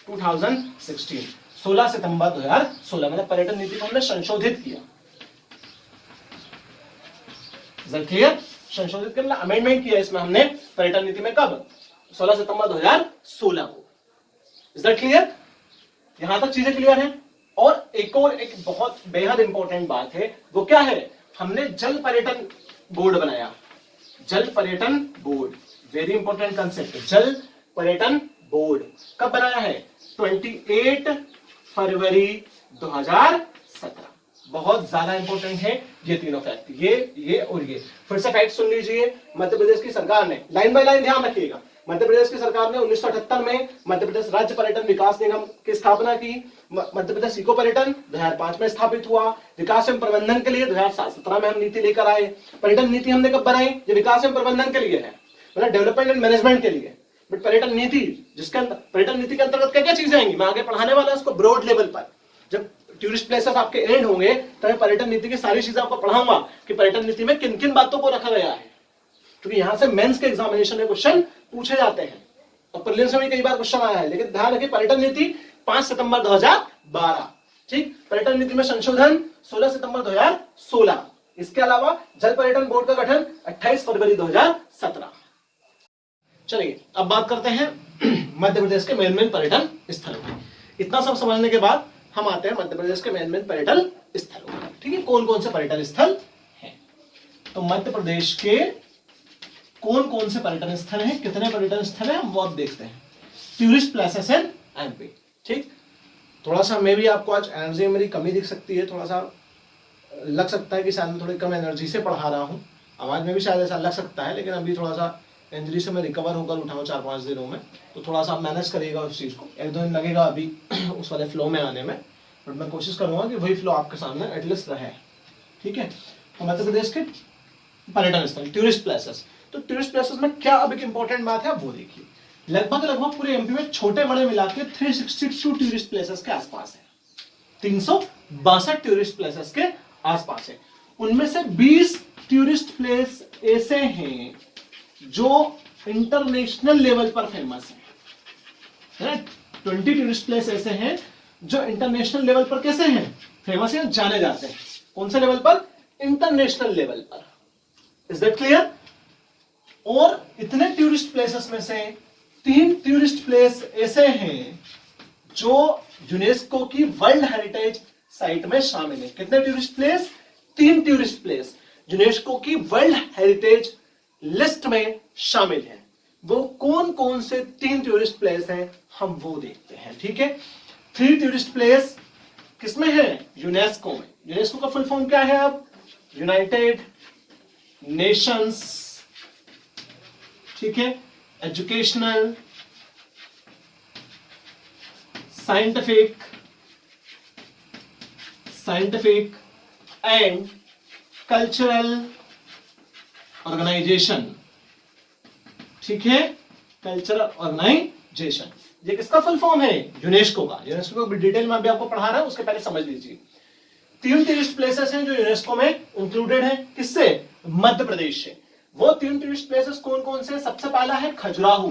2016, 16 सितंबर 2016, मतलब पर्यटन नीति को हमने संशोधित किया। क्लियर? संशोधित करना, अमेंडमेंट किया इसमें हमने पर्यटन नीति में। कब? 16 सितंबर 2016 को। Is that clear? यहां तक चीजें क्लियर हैं। और एक बहुत बेहद इंपॉर्टेंट बात है, वो क्या है? हमने जल पर्यटन बोर्ड बनाया। जल पर्यटन बोर्ड, वेरी इंपॉर्टेंट कंसेप्ट। जल पर्यटन बोर्ड कब बनाया है? 28 फरवरी 2017। बहुत ज्यादा इंपॉर्टेंट है ये तीनों फैक्ट, ये और ये। फिर से फैक्ट सुन लीजिए। मध्य प्रदेश की सरकार ने, लाइन बाय लाइन ध्यान रखिएगा, मध्य प्रदेश की सरकार ने 1978 में मध्य प्रदेश राज्य पर्यटन विकास निगम की स्थापना की। मध्य प्रदेश इको पर्यटन 2005 में स्थापित हुआ। विकास एवं प्रबंधन के लिए 2017 में हम नीति लेकर आए। पर्यटन नीति हमने कब बनाई? ये विकास एवं प्रबंधन के लिए है, मतलब डेवलपमेंट एंड मैनेजमेंट के लिए। बट पर्यटन नीति, जिसके अंदर पर्यटन नीति के अंतर्गत क्या क्या चीजें आएंगी, मैं आगे पढ़ाने वाला हूं उसको ब्रॉड लेवल पर। जब टूरिस्ट प्लेसेस आपके एंड होंगे तो मैं पर्यटन नीति की सारी चीजें आपको पढ़ाऊंगा कि पर्यटन नीति में किन किन बातों को रखा गया है, क्योंकि यहां से मेंस के एग्जामिनेशन में क्वेश्चन पूछे जाते हैं और प्रीलिम्स में भी कई बार क्वेश्चन आया है। लेकिन ध्यान रखिए, पर्यटन नीति 5 सितंबर 2012, ठीक। पर्यटन नीति में संशोधन 16 सितंबर 2016। इसके अलावा जल पर्यटन बोर्ड का गठन 28 फरवरी 2017। चलिए अब बात करते हैं मध्य प्रदेश के मेन पर्यटन स्थलों की। इतना सब समझने के बाद हम आते हैं मध्य प्रदेश के मेन पर्यटन स्थलों में, ठीक है। कौन कौन से पर्यटन स्थल हैं? तो मध्य प्रदेश के कौन कौन से पर्यटन स्थल हैं, कितने पर्यटन स्थल हैं, हम वो अब देखते हैं। टूरिस्ट प्लेसेस इन एमपी, ठीक। थोड़ा सा मैं भी आपको आज एनर्जी मेरी कमी दिख सकती है, थोड़ा सा लग सकता है कि शायद मैं थोड़ी कम एनर्जी से पढ़ा रहा हूँ, आवाज में भी शायद ऐसा लग सकता है। लेकिन अभी थोड़ा सा इंजरी से मैं रिकवर होकर उठा हूँ 4-5 दिनों में, तो थोड़ा सा मैनेज करिएगा उस चीज को। 1-2 दिन लगेगा अभी उस वाले फ्लो में आने में, बट मैं कोशिश करूंगा कि वही फ्लो आपके सामने एटलीस्ट रहे, ठीक है। तो मध्य प्रदेश के पर्यटन स्थल, टूरिस्ट प्लेसेस, तो टूरिस्ट प्लेसेस में क्या अब एक इंपॉर्टेंट बात है, आप वो देखिए। लगभग पूरे एमपी में छोटे बड़े मिला के 362 टूरिस्ट प्लेसेस के आसपास है, 362 टूरिस्ट प्लेसेस के आसपास है। उनमें से 20 टूरिस्ट प्लेस ऐसे हैं जो इंटरनेशनल लेवल पर फेमस है। 20 टूरिस्ट प्लेस ऐसे हैं जो इंटरनेशनल लेवल पर कैसे हैं, फेमस हैं, जाने जाते हैं। कौन से लेवल पर? इंटरनेशनल लेवल पर। Is that clear? और इतने टूरिस्ट प्लेसेस में से 3 टूरिस्ट प्लेस ऐसे हैं जो यूनेस्को की वर्ल्ड हेरिटेज साइट में शामिल है। कितने tourist place? 3 tourist place UNESCO की वर्ल्ड हेरिटेज लिस्ट में शामिल है। वो कौन कौन से 3 टूरिस्ट प्लेस हैं, हम वो देखते हैं, ठीक है। 3 टूरिस्ट प्लेस किसमें है? यूनेस्को में। यूनेस्को का फुल फॉर्म क्या है? अब यूनाइटेड नेशंस, ठीक है, Educational, Scientific and Cultural Organization, ठीक है, कल्चरल ऑर्गेनाइजेशन। ये किसका फुल फॉर्म है? यूनेस्को का। यूनेस्को को डिटेल में अभी आपको पढ़ा रहा हूं, उसके पहले समझ लीजिए। 3 टूरिस्ट प्लेसेस हैं जो यूनेस्को में इंक्लूडेड है। किससे? मध्य प्रदेश से। वो 3 टूरिस्ट प्लेसेस कौन कौन से? सबसे पहला है खजुराहो।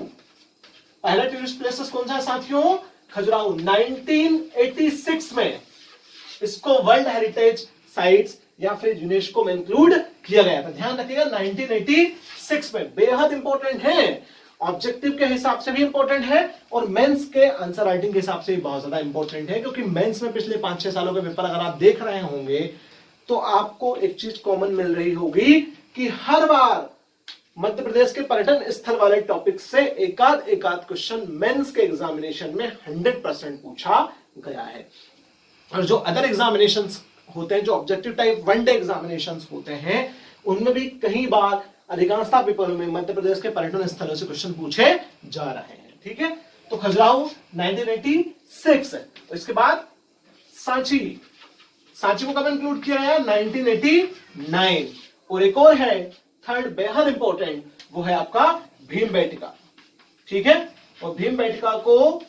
पहला टूरिस्ट प्लेसेस कौन सा है साथियों? खजुराहो। 1986 में इसको वर्ल्ड हेरिटेज साइट्स या फिर यूनेस्को में इंक्लूड किया गया था। ध्यान रखिएगा 1986 में। बेहद इंपॉर्टेंट है, ऑब्जेक्टिव के हिसाब से भी इंपॉर्टेंट है और मेंस के आंसर राइटिंग के हिसाब से भी बहुत ज्यादा इंपॉर्टेंट है। क्योंकि मेंस में पिछले 5-6 सालों के पेपर अगर आप देख रहे होंगे तो आपको एक चीज कॉमन मिल रही होगी कि हर बार मध्य प्रदेश के पर्यटन स्थल वाले टॉपिक से एकाध क्वेश्चन मेंस के एग्जामिनेशन में 100% पूछा गया है। और जो अदर एग्जामिनेशंस होते हैं, जो ऑब्जेक्टिव टाइप 1 डे एग्जामिनेशंस होते हैं, उनमें भी कई बार अधिकांशतः पेपरों में मध्य प्रदेश के पर्यटन स्थलों से क्वेश्चन पूछे जा रहे हैं, ठीक है। तो खजुराहो 1986 है। तो इसके बाद सांची को कब इंक्लूड किया गया? 1989। और एक और है थर्ड, बेहद इंपॉर्टेंट, वो है आपका भीमबेटका, ठीक है। और भीमबेटका को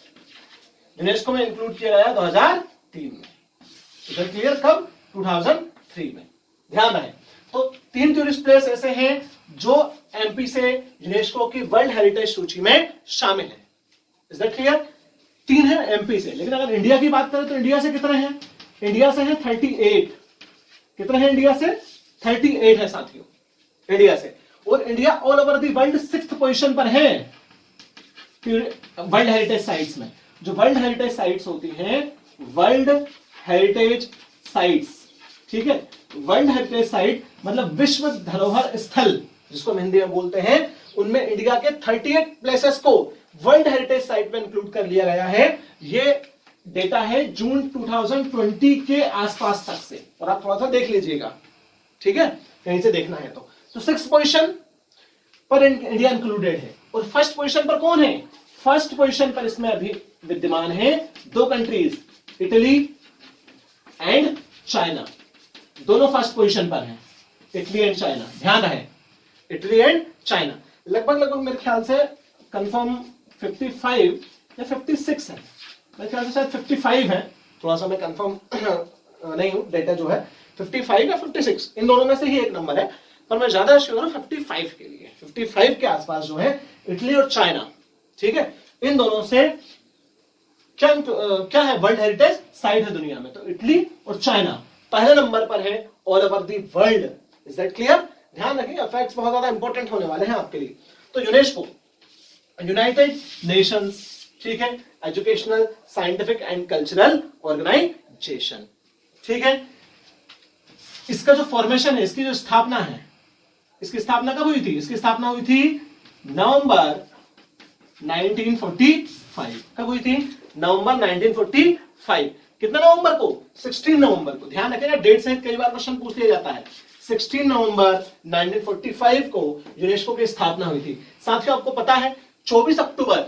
यूनेस्को में इंक्लूड किया गया 2003 में। इधर क्लियर? कब? 2003 में। ध्यान रहे। तो 3 टूरिस्ट प्लेस ऐसे हैं जो एमपी से यूनेस्को की वर्ल्ड हेरिटेज सूची में शामिल है। Is that clear? 3 है एमपी से। लेकिन अगर इंडिया की बात करें तो इंडिया से कितने हैं? इंडिया से है 38। कितने हैं इंडिया से? 38 है साथियों, इंडिया से। और India all over the world 6th position पर है वर्ल्ड हेरिटेज साइट्स में। जो वर्ल्ड हेरिटेज साइट्स होती हैं, वर्ल्ड हेरिटेज साइट्स, ठीक है। वर्ल्ड हेरिटेज साइट मतलब विश्व धरोहर स्थल जिसको हम हिंदी में बोलते हैं, उनमें इंडिया के 38 प्लेसेस को वर्ल्ड हेरिटेज साइट में इंक्लूड कर लिया गया है। ये डेटा है जून 2020 के आसपास तक से, और आप थोड़ा सा देख लीजिएगा, ठीक है, कहीं से देखना है तो 6th पोजीशन पर इंडिया इंक्लूडेड है। और फर्स्ट पोजीशन पर कौन है? फर्स्ट पोजीशन पर इसमें अभी विद्यमान है दो कंट्रीज, इटली एंड चाइना। दोनों फर्स्ट पोजीशन पर हैं, इटली एंड चाइना। ध्यान रहे, इटली एंड चाइना। लगभग लगभग मेरे ख्याल से कंफर्म 55 या 56 है, मेरे ख्याल से शायद 55 है, थोड़ा सा मैं कंफर्म नहीं हूं, डेटा जो है 55 या 56 इन दोनों में से ही एक नंबर है, पर मैं ज्यादा श्योर हूं 55 के लिए। 55 के आसपास जो है इटली और चाइना, ठीक है, इन दोनों से क्या है, वर्ल्ड हेरिटेज साइट है दुनिया में। तो इटली और चाइना पहले नंबर पर है all over the world. Is that clear? ध्यान रखिए, फैक्ट्स बहुत ज्यादा इंपॉर्टेंट होने वाले हैं आपके लिए। तो यूनेस्को, यूनाइटेड नेशंस, ठीक है, Educational, Scientific and Cultural Organization, ठीक है। इसका जो फॉर्मेशन है, इसकी जो स्थापना है, इसकी स्थापना कब हुई थी? इसकी स्थापना हुई थी नवंबर 1945। कब हुई थी? नवंबर 1945। कितने नवंबर को? 16 नवंबर को। ध्यान रखिएगा, डेट सहित कई बार क्वेश्चन पूछ लिया जाता है। 16 नवंबर 1945 को यूनेस्को की स्थापना हुई थी। साथियों, आपको पता है 24 अक्टूबर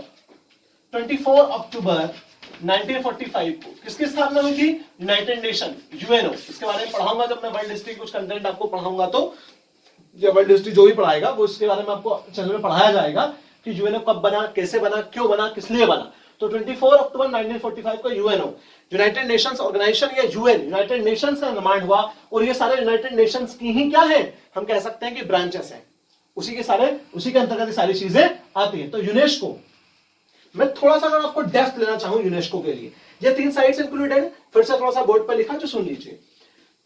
1945 को किसकी स्थापना हुई थी? United nation, UNO. इसके बारे में पढ़ाऊंगा जब मैं वर्ल्ड हिस्ट्री कुछ कंटेंट आपको पढ़ाऊंगा, तो या वर्ल्ड हिस्ट्री जो भी पढ़ाएगा वो इसके बारे में आपको चैनल में पढ़ाया जाएगा कि यूएनओ कब बना, कैसे बना, क्यों बना, किस लिए बना। तो 24 अक्टूबर 1945 को यूएनओ, यूनाइटेड नेशंस ऑर्गेनाइजेशन या यूएन, यूनाइटेड नेशंस का निर्माण हुआ। और ये सारे यूनाइटेड नेशंस की ही क्या है, हम कह सकते हैं कि ब्रांचेस हैं, उसी के अंतर्गत सारी चीजें आती हैं। तो यूनेस्को, मैं थोड़ा सा अगर आपको डेप्थ लेना चाहूं यूनेस्को के लिए, ये 3 साइट्स इंक्लूडेड है। फिर से थोड़ा सा बोर्ड पर लिखा, जो सुन लीजिए।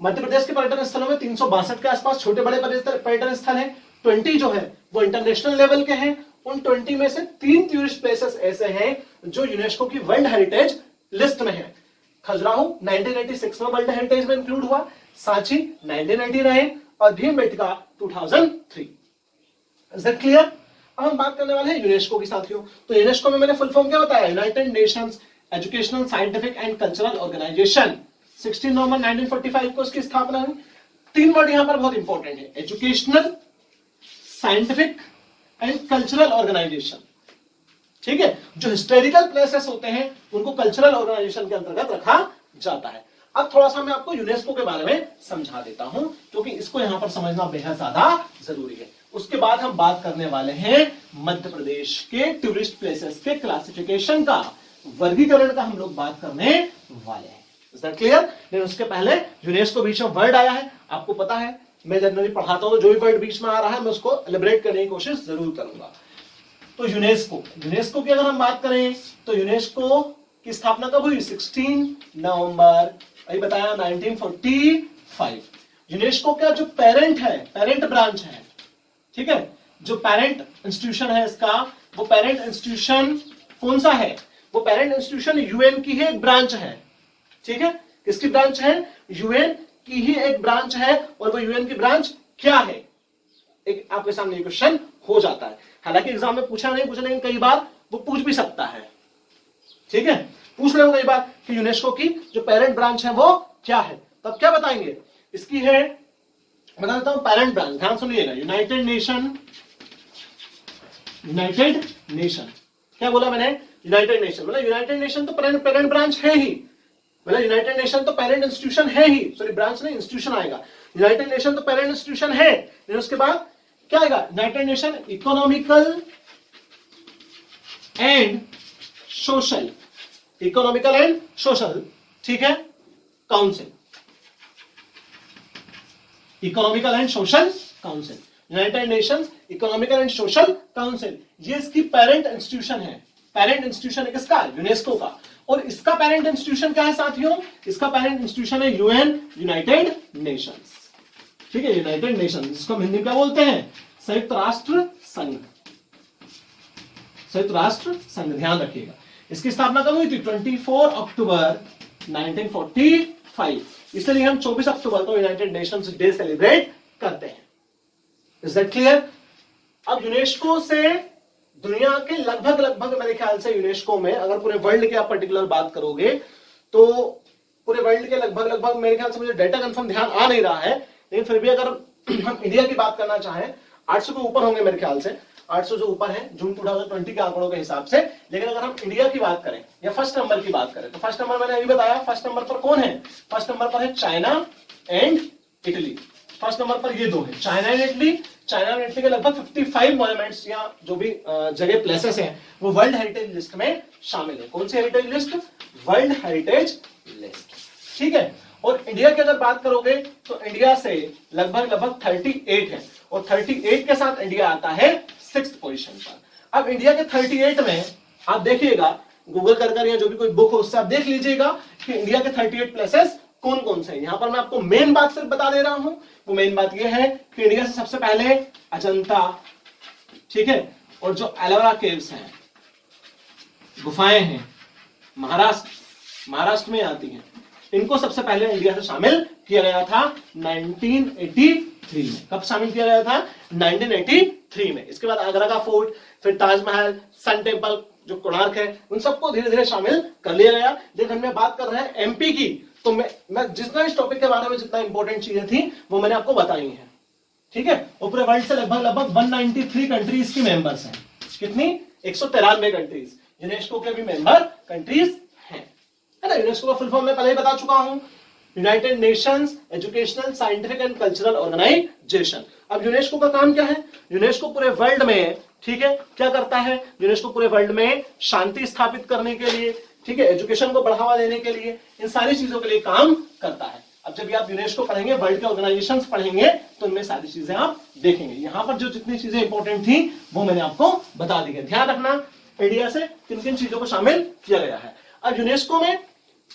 मध्य प्रदेश के पर्यटन स्थलों में 362 के आसपास छोटे बड़े पर्यटन स्थल हैं। 20 जो है वो इंटरनेशनल लेवल के हैं। उन 20 में से 3 टूरिस्ट प्लेसेस ऐसे हैं जो यूनेस्को की वर्ल्ड हेरिटेज लिस्ट में है। खजुराहो 1986 में वर्ल्ड हेरिटेज में इंक्लूड हुआ, सांची 1999 और भीमबेटका 2003। Is that clear? अब हम बात करने वाले हैं यूनेस्को की। साथियों, तो यूनेस्को में मैंने फुल फॉर्म क्या बताया? United Nations Educational, Scientific and Cultural Organization. 16 नवंबर 1945 को इसकी स्थापना हुई। 3 वर्ड यहां पर बहुत इंपॉर्टेंट है, Educational, Scientific and Cultural Organization, ठीक है। जो हिस्टोरिकल प्लेसेस होते हैं उनको कल्चरल ऑर्गेनाइजेशन के अंतर्गत रखा जाता है। अब थोड़ा सा मैं आपको यूनेस्को के बारे में समझा देता हूं, क्योंकि इसको यहां पर समझना बेहद ज्यादा जरूरी है। उसके बाद हम बात करने वाले हैं मध्य प्रदेश के टूरिस्ट प्लेसेस के क्लासिफिकेशन का, वर्गीकरण का हम लोग बात करने वाले हैं। Is that clear? लेकिन उसके पहले यूनेस्को बीच में वर्ड आया है, आपको पता है मैं जनरली पढ़ाता हूं, जो भी वर्ड बीच में आ रहा है मैं उसको एलिब्रेट करने की कोशिश जरूर करूंगा। तो यूनेस्को की अगर हम बात करें तो यूनेस्को की स्थापना कब हुई? 16 नवंबर, अभी बताया 1945। यूनेस्को का जो पेरेंट है, पेरेंट ब्रांच है, ठीक है, जो पेरेंट इंस्टीट्यूशन है इसका, वो पेरेंट इंस्टीट्यूशन कौन सा है? वो पेरेंट इंस्टीट्यूशन यूएन की ही एक ब्रांच है, ठीक है। किसकी ब्रांच है? यूएन की ही एक ब्रांच है। और वो यूएन की ब्रांच क्या है? एक आपके सामने क्वेश्चन हो जाता है, हालांकि एग्जाम में पूछा नहीं, लेकिन कई बार वो पूछ भी सकता है, ठीक है, पूछ ले कई बार कि यूनेस्को की जो पेरेंट ब्रांच है वो क्या है। तब क्या बताएंगे? इसकी है, बता देता हूं, पेरेंट ब्रांच, ध्यान सुनिएगा, यूनाइटेड नेशन। क्या बोला मैंने? United nation. मतलब यूनाइटेड नेशन तो पेरेंट ब्रांच है ही, मतलब यूनाइटेड नेशन तो पेरेंट इंस्टीट्यूशन है ही, सॉरी ब्रांच नहीं, इंस्टीट्यूशन आएगा। यूनाइटेड नेशन तो पेरेंट इंस्टीट्यूशन है, लेकिन उसके बाद क्या आएगा? United nation economical and social, ठीक है, council, economical and social council, United Nations economical and social council, ये इसकी पेरेंट इंस्टीट्यूशन है। पेरेंट इंस्टीट्यूशन है किसका? यूनेस्को का। और इसका पेरेंट इंस्टीट्यूशन क्या है साथियों? इसका पेरेंट इंस्टीट्यूशन है यूएन, यूनाइटेड नेशंस, ठीक है, यूनाइटेड नेशंस, जिसको हिंदी में क्या बोलते हैं? संयुक्त राष्ट्र संघ, संयुक्त राष्ट्र संघ। ध्यान रखिएगा, इसकी स्थापना कब हुई थी? 24 अक्टूबर 1945। इसलिए हम 24 अक्टूबर को यूनाइटेड नेशंस डे सेलिब्रेट करते हैं। Is that clear? अब यूनेस्को से दुनिया के लगभग मेरे ख्याल से यूनेस्को में, अगर पूरे वर्ल्ड की आप पर्टिकुलर बात करोगे तो पूरे वर्ल्ड के लगभग मेरे ख्याल से, मुझे डेटा कंफर्म ध्यान आ नहीं रहा है, लेकिन फिर भी अगर हम इंडिया की बात करना चाहें 800 के ऊपर होंगे मेरे ख्याल से, 800 जो ऊपर है जून 2020 के आंकड़ों के हिसाब से। लेकिन अगर हम इंडिया की बात करें या फर्स्ट नंबर की बात करें तो फर्स्ट नंबर मैंने अभी बताया, फर्स्ट नंबर पर कौन है? फर्स्ट नंबर पर है China and Italy. First number पर ये दो है, China and Italy. China and Italy के लगभग 55 मॉन्यूमेंट्स या जो भी जगह प्लेसेस हैं वो वर्ल्ड हेरिटेज लिस्ट में शामिल है। कौन सी heritage list? World heritage list. ठीक है। और इंडिया की अगर बात करोगे तो इंडिया से लगभग 38 है और 38 के साथ इंडिया आता है 6th पोजीशन पर। अब इंडिया के 38 में आप देखिएगा, गूगल कर या जो भी कोई बुक हो उससे आप देख लीजिएगा कि इंडिया के 38 प्लेसेस कौन कौन से हैं। यहां पर मैं आपको मेन बात सिर्फ बता दे रहा हूं। वो मेन बात ये है कि इंडिया से सबसे पहले अजंता, ठीक है, और जो एलोरा केव्स हैं, गुफाएं हैं, महाराष्ट्र में आती हैं, इनको सबसे पहले इंडिया से शामिल किया गया था 1983 में। कब शामिल किया गया था? 1983 में। इसके बाद आगरा का फोर्ट, फिर ताजमहल, सन टेम्पल, जो कोणार्क है, उन सबको धीरे धीरे शामिल कर लिया गया। लेकिन हम बात कर रहे हैं एमपी की, तो मैं जितना इस टॉपिक के बारे में जितना इंपॉर्टेंट चीजें थी वो मैंने आपको बताई हैं। ठीक है। और पूरे वर्ल्ड से लगभग 193 कंट्रीज की मेंबर्स हैं। कितनी? 193 कंट्रीज यूनेस्को के भी मेंबर कंट्रीज हैं, है ना। यूनेस्को का फुल फॉर्म मैं पहले ही बता चुका हूं, United Nations Educational Scientific and Cultural Organization. अब यूनेस्को का काम क्या है? यूनेस्को पूरे वर्ल्ड में, ठीक है, क्या करता है? यूनेस्को पूरे वर्ल्ड में शांति स्थापित करने के लिए, ठीक है, एजुकेशन को बढ़ावा देने के लिए, इन सारी चीजों के लिए काम करता है। अब जब आप यूनेस्को पढ़ेंगे, वर्ल्ड के ऑर्गेनाइजेशंस पढ़ेंगे, तो उनमें सारी चीजें आप देखेंगे। यहां पर जो जितनी चीजें इंपॉर्टेंट थी वो मैंने आपको बता दी है। ध्यान रखना इंडिया से किन किन चीजों को शामिल किया गया है। अब यूनेस्को में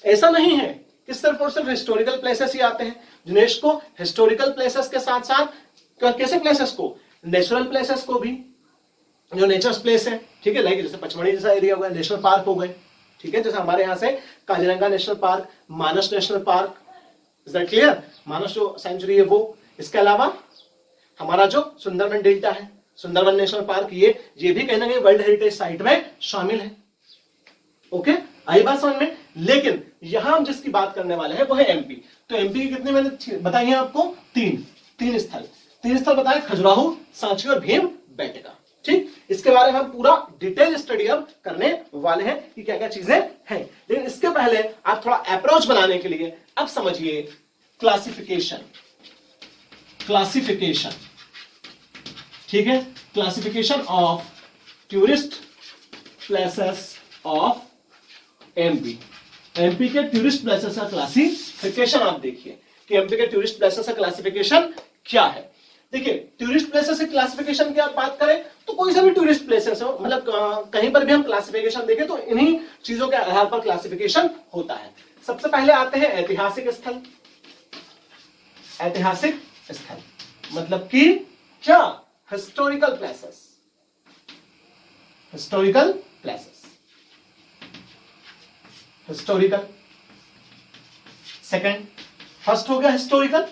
ऐसा नहीं है कि सिर्फ और सिर्फ हिस्टोरिकल प्लेसेस ही आते हैं। यूनेस्को हिस्टोरिकल प्लेसेस के साथ साथ कैसे प्लेसेस को, नेचुरल प्लेसेस को भी, जो नेचर्स प्लेस है, ठीक है, लाइक जैसे पचमढ़ी जैसा एरिया हो गया, नेशनल पार्क हो गए, ठीक है, जैसे हमारे यहाँ से Kaziranga national park, Manas national park, is that clear? Manas जो सेंचुरी है वो। इसके अलावा हमारा जो सुंदरबन डेल्टा है, सुंदरबन नेशनल पार्क, ये भी कहीं ना कहीं वर्ल्ड हेरिटेज साइट में शामिल है। ओके, आई बात समझ में? लेकिन यहां हम जिसकी बात करने वाले हैं वो है एमपी। तो एमपी की कितने मैंने बताई है आपको? तीन स्थल बताए, खजुराहो, सांची और भीम बेटका। ठीक, इसके बारे में हम पूरा डिटेल स्टडी अब करने वाले हैं कि क्या क्या चीजें हैं। लेकिन इसके पहले आप थोड़ा अप्रोच बनाने के लिए अब समझिए क्लासिफिकेशन, ठीक है, classification of tourist places of MP. MP के टूरिस्ट प्लेसेस का क्लासिफिकेशन आप देखिए कि एमपी के टूरिस्ट प्लेसेस का क्लासिफिकेशन क्या है। देखिए, टूरिस्ट प्लेसेस की क्लासिफिकेशन की आप बात करें तो कोई सा भी टूरिस्ट प्लेसेस हो, मतलब कहीं पर भी हम क्लासिफिकेशन देखें तो इन्हीं चीजों के आधार पर क्लासिफिकेशन होता है। सबसे पहले आते हैं ऐतिहासिक स्थल। ऐतिहासिक स्थल मतलब कि क्या? Historical places, historical places, historical. Second, first हो गया हिस्टोरिकल,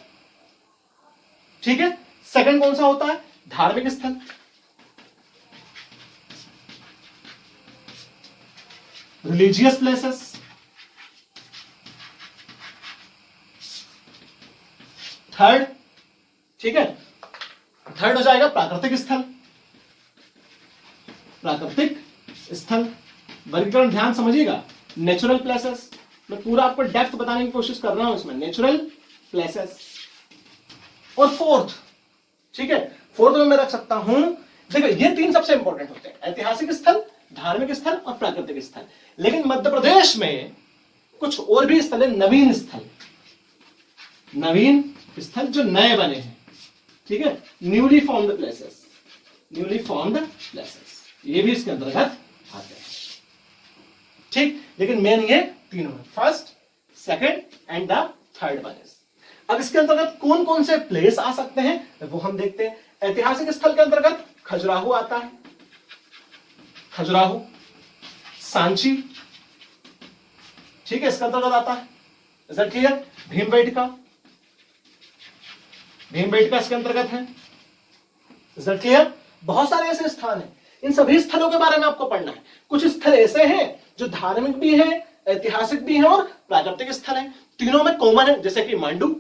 ठीक है। सेकंड कौन सा होता है? धार्मिक स्थल। Religious places. थर्ड, ठीक है, थर्ड हो जाएगा प्राकृतिक स्थल। प्राकृतिक स्थल वर्गीकरण ध्यान समझिएगा। नेचुरल प्लेसेस, मैं पूरा आपको डेप्थ बताने की कोशिश कर रहा हूं इसमें, नेचुरल प्लेसेस। और फोर्थ, ठीक है, फोर्थ में मैं रख सकता हूं, देखो ये तीन सबसे इंपॉर्टेंट होते हैं, ऐतिहासिक स्थल, धार्मिक स्थल और प्राकृतिक स्थल। लेकिन मध्य प्रदेश में कुछ और भी स्थल है, नवीन स्थल, नवीन स्थल जो नए बने हैं, ठीक है, newly formed places, newly formed places, ये भी इसके अंतर्गत आते हैं। ठीक, लेकिन मेन ये तीनों है, first, second and the third one is. अब इसके अंतर्गत कौन कौन से प्लेस आ सकते हैं वो हम देखते हैं। ऐतिहासिक स्थल के अंतर्गत खजुराहो आता है, खजुराहो, सांची, ठीक है, इसके अंतर्गत आता है। Is that clear? Bhimbetka, Bhimbetka इसके अंतर्गत है। Is that clear? बहुत सारे ऐसे स्थान हैं, इन सभी स्थलों के बारे में आपको पढ़ना है। कुछ स्थल ऐसे हैं जो धार्मिक भी हैं, ऐतिहासिक भी हैं और प्राकृतिक स्थल हैं। तीनों में कॉमन है, जैसे कि मांडू,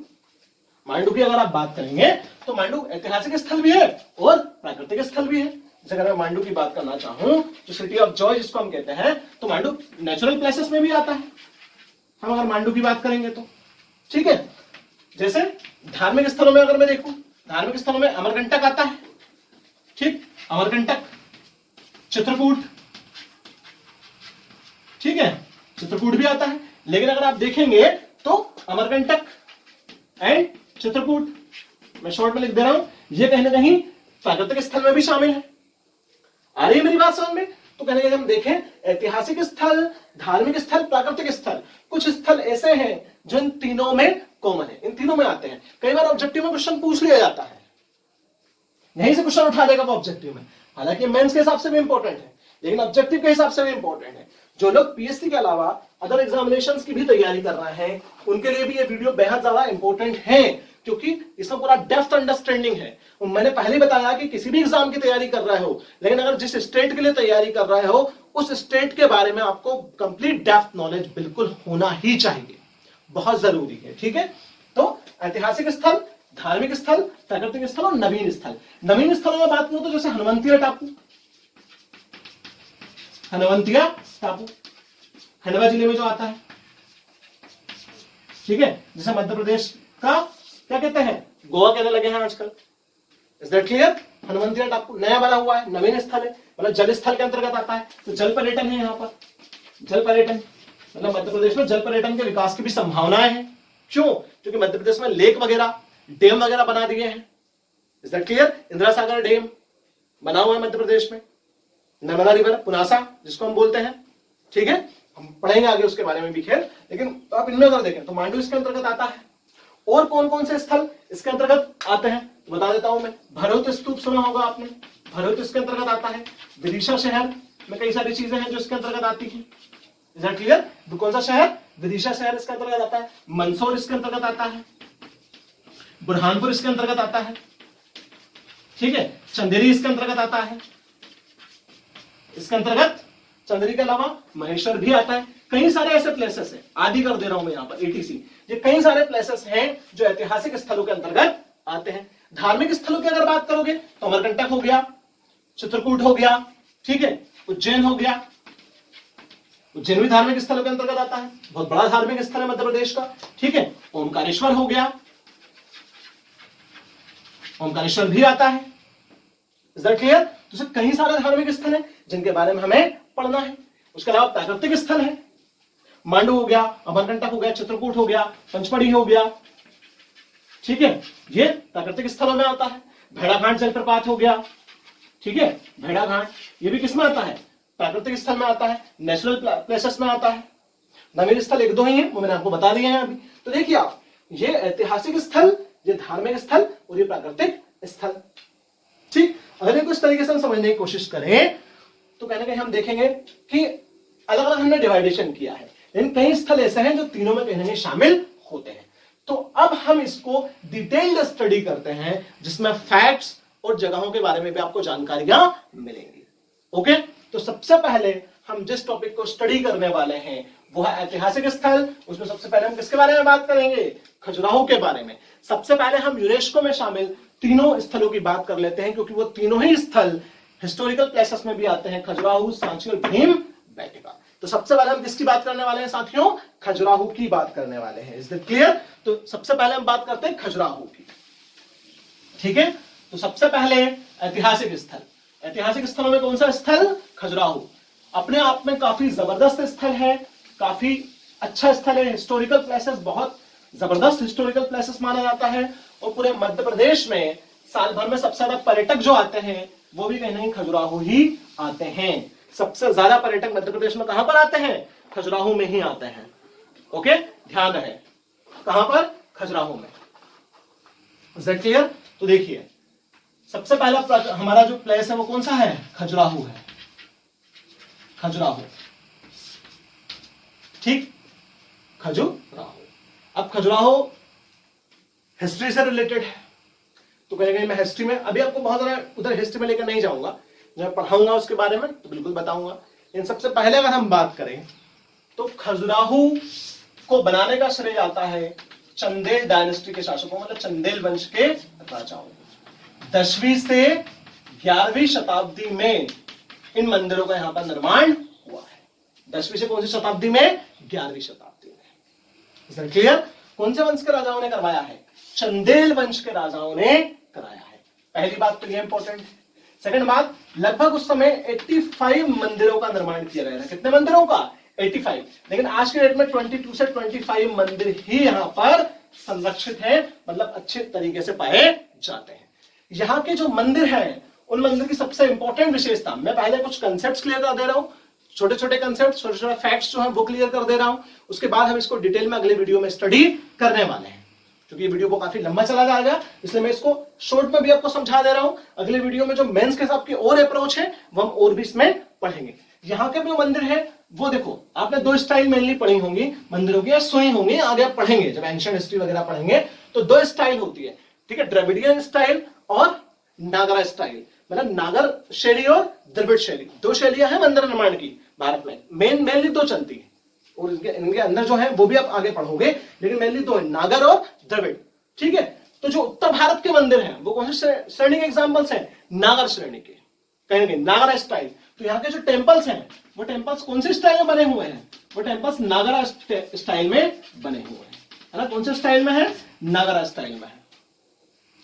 मांडू की अगर आप बात करेंगे तो मांडू ऐतिहासिक स्थल भी है और प्राकृतिक स्थल भी है। जैसे अगर मैं मांडू की बात करना चाहूं तो सिटी ऑफ जॉय जिसको हम कहते हैं, तो मांडू नेचुरल प्लेसेस में भी आता है, हम अगर मांडू की बात करेंगे तो। ठीक है, जैसे धार्मिक स्थलों में अगर मैं देखूं, धार्मिक स्थलों में अमरकंटक आता है, ठीक, अमरकंटक, चित्रकूट, ठीक है, चित्रकूट भी आता है। लेकिन अगर आप देखेंगे तो अमरकंटक एंड चित्रकूट, मैं शॉर्ट में लिख दे रहा हूं, ये कहीं ना कहीं प्राकृतिक स्थल में भी शामिल है। आ रही है मेरी बात समझ में? तो कहने के हम देखें, ऐतिहासिक स्थल, धार्मिक स्थल, प्राकृतिक स्थल, कुछ स्थल ऐसे हैं जो इन तीनों में कॉमन है, इन तीनों में आते हैं। कई बार ऑब्जेक्टिव में क्वेश्चन पूछ लिया जाता है, यहीं से क्वेश्चन उठा देगा वो ऑब्जेक्टिव में, हालांकि मेंस के हिसाब से भी इंपॉर्टेंट है, लेकिन ऑब्जेक्टिव के हिसाब से भी इंपॉर्टेंट है। जो लोग पीएससी के अलावा अदर एग्जामिनेशंस की भी तैयारी कर रहे हैं, उनके लिए भी ये वीडियो बेहद ज्यादा इंपॉर्टेंट है, क्योंकि इसमें पूरा डेप्थ अंडरस्टैंडिंग है। और मैंने पहले बताया कि किसी भी एग्जाम की तैयारी कर रहे हो, लेकिन अगर जिस स्टेट के लिए तैयारी कर रहे हो, उस स्टेट के बारे में आपको कंप्लीट डेप्थ नॉलेज बिल्कुल होना ही चाहिए, बहुत जरूरी है। ठीक है, तो ऐतिहासिक स्थल, धार्मिक स्थल, प्राकृतिक स्थल और नवीन स्थल। नवीन स्थलों में बात करूं तो जैसे हनुवंतिया टापू, हनुवंतिया टापू खंडवा जिले में जो आता है, ठीक है, जिसे मध्य प्रदेश का क्या कहते हैं, गोवा कहने लगे हैं आजकल। Is that clear? हनुवंतिया टापू नया बना हुआ है, नवीन स्थल है, मतलब जल स्थल के अंतर्गत आता है, तो जल पर्यटन है। यहाँ पर जल पर्यटन मतलब मध्य प्रदेश में जल पर्यटन के विकास की भी संभावनाएं हैं। क्यों? क्योंकि मध्य प्रदेश में लेक वगैरह, डैम वगैरह बना दिए हैं। Is that clear? Indira Sagar dam बना हुआ है मध्य प्रदेश में, नर्मदा रिवर, पुनासा जिसको हम बोलते हैं। ठीक है, हम पढ़ेंगे आगे उसके बारे में भी खैर, लेकिन आप इनमें अगर देखें तो मांडू इसके अंतर्गत आता है। और कौन कौन से स्थल इसके अंतर्गत आते हैं बता देता हूं मैं। भरौत स्तूप सुना होगा आपने, भरौत इसके अंतर्गत आता है। विदिशा शहर में कई सारी चीजें हैं जो इसके अंतर्गत आती हैं। Is that clear? तो कौन सा शहर? विदिशा शहर इसके अंतर्गत आता है। मंदसौर इसके अंतर्गत आता है। बुरहानपुर इसके अंतर्गत आता है। ठीक है, चंदेरी इसके अंतर्गत आता है। इसके अंतर्गत चंदेरी के अलावा महेश्वर भी आता है। कई सारे ऐसे प्लेसेस हैं, आदि कर दे रहा हूं मैं यहाँ पर, एटीसी, ये कई सारे प्लेसेस हैं जो ऐतिहासिक स्थलों के अंतर्गत आते हैं। धार्मिक स्थलों की अगर बात करोगे तो अमरकंटक हो गया, चित्रकूट हो गया, ठीक है, उज्जैन हो गया। उज्जैन भी धार्मिक स्थलों के अंतर्गत आता है, बहुत बड़ा धार्मिक स्थल है मध्य प्रदेश का। ठीक है, ओमकारेश्वर हो गया, ओमकारेश्वर भी आता है। Is that clear? तो कई सारे धार्मिक स्थल हैं जिनके बारे में हमें पढ़ना है। उसके अलावा प्राकृतिक स्थल है, मांडू हो गया, अमरकंटक हो गया, चित्रकूट हो गया, पंचमढ़ी हो गया। ठीक है, ये प्राकृतिक स्थलों में आता है। भेड़ाघाट जलप्रपात हो गया, ठीक है, भेड़ाघाट ये भी किस में आता है? प्राकृतिक स्थल में आता है, नेचुरल प्लेसेस में आता है। नवीन स्थल एक दो ही है, वो मैंने आपको बता दिए हैं अभी। तो देखिए आप, ये ऐतिहासिक स्थल, ये धार्मिक स्थल और ये प्राकृतिक स्थल। ठीक, अगर इस तरीके से हम समझने की कोशिश करें तो कहने के हम देखेंगे कि अलग अलग हमने डिवाइडेशन किया है, लेकिन कई स्थल ऐसे हैं जो तीनों में कहीं ना कहीं शामिल होते हैं। तो अब हम इसको डिटेल्ड स्टडी करते हैं, जिसमें फैक्ट्स और जगहों के बारे में भी आपको जानकारियां मिलेंगी। ओके, तो सबसे पहले हम जिस टॉपिक को स्टडी करने वाले हैं वो है ऐतिहासिक स्थल। उसमें सबसे पहले हम किसके बारे में बात करेंगे? खजुराहो के बारे में। सबसे पहले हम यूनेस्को में शामिल तीनों स्थलों की बात कर लेते हैं, क्योंकि वो तीनों ही स्थल हिस्टोरिकल प्लेसेस में भी आते हैं, खजुराहो, सांची और भीम बेटका। तो सबसे पहले हम किसकी बात करने वाले हैं साथियों? खजुराहो की बात करने वाले हैं। Is that clear? तो सबसे पहले हम बात करते हैं खजुराहो की। ठीक है, तो सबसे पहले ऐतिहासिक स्थल। ऐतिहासिक स्थलों में कौन सा स्थल? खजुराहो। अपने आप में काफी जबरदस्त स्थल है, काफी अच्छा स्थल है। हिस्टोरिकल प्लेसेस, बहुत जबरदस्त हिस्टोरिकल प्लेसेस माना जाता है। और पूरे मध्य प्रदेश में साल भर में सबसे ज्यादा पर्यटक जो आते हैं वो भी कहीं ना कहीं खजुराहो ही आते हैं। सबसे ज्यादा पर्यटक मध्य प्रदेश में कहां पर आते हैं? खजुराहो में ही आते हैं। ओके, ध्यान रहे, कहां पर? खजुराहो में। Is that clear? तो देखिए, सबसे पहला हमारा जो प्लेस है वो कौन सा है? खजुराहो है। खजुराहो, ठीक, खजुराहो। अब खजुराहो हिस्ट्री से रिलेटेड है, तो कहीं मैं हिस्ट्री में अभी आपको बहुत ज्यादा उधर हिस्ट्री में लेकर नहीं जाऊंगा, जब पढ़ाऊंगा उसके बारे में तो बिल्कुल बताऊंगा। इन सबसे पहले अगर हम बात करें तो खजुराहो को बनाने का श्रेय आता है चंदेल डायनेस्टी के शासकों, मतलब चंदेल वंश के राजाओं। 10वीं से 11वीं शताब्दी में इन मंदिरों का यहां पर निर्माण हुआ है। 10वीं से कौन सी शताब्दी में? 11वीं शताब्दी में। क्लियर? कौन से वंश के राजाओं ने करवाया है? चंदेल वंश के राजाओं ने कराया है। पहली बात तो ये इंपॉर्टेंट है। सेकंड बात, लगभग उस समय 85 मंदिरों का निर्माण किया गया था। कितने मंदिरों का? 85। लेकिन आज के डेट में 22 से 25 मंदिर ही यहां पर संरक्षित है, मतलब अच्छे तरीके से पाए जाते हैं। यहाँ के जो मंदिर हैं, उन मंदिर की सबसे इंपॉर्टेंट विशेषता, मैं पहले कुछ कंसेप्ट क्लियर कर दे रहा हूं, छोटे छोटे कंसेप्ट, छोटे छोटे फैक्ट्स जो हैं वो क्लियर कर दे रहा हूं। उसके बाद हम इसको डिटेल में अगले वीडियो में स्टडी करने वाले हैं, क्योंकि ये वीडियो को काफी लंबा चला जाएगा, इसलिए मैं इसको शॉर्ट में भी आपको समझा दे रहा हूं। अगले वीडियो में जो मेंस के हिसाब की और अप्रोच है वो हम और भी इसमें पढ़ेंगे। यहाँ के जो मंदिर है वो देखो, आपने दो स्टाइल मेनली पढ़ी होंगी मंदिरों की, या सुनी होंगी, आगे आप पढ़ेंगे जब एंशिएंट हिस्ट्री वगैरह पढ़ेंगे तो दो स्टाइल होती है, ठीक है? द्रविडियन स्टाइल और नागरा स्टाइल, मतलब नागर शैली और द्रविड़ शैली, दो शैलियां हैं मंदिर निर्माण की भारत में। मेनली दो चलती है, और इनके अंदर जो है वो भी आप आगे पढ़ोगे, लेकिन मेनली दो है, नागर और द्रविड़, ठीक है? तो जो उत्तर भारत के मंदिर हैं वो कौन से श्रेणी के एग्जाम्पल्स हैं? नागर श्रेणी के, कहेंगे नागरा स्टाइल। तो यहाँ के जो टेम्पल्स हैं वो टेम्पल्स कौन से स्टाइल में बने हुए हैं? वो टेम्पल्स नागरा स्टाइल में बने हुए हैं, है ना? कौन से स्टाइल में है? नागरा स्टाइल में है।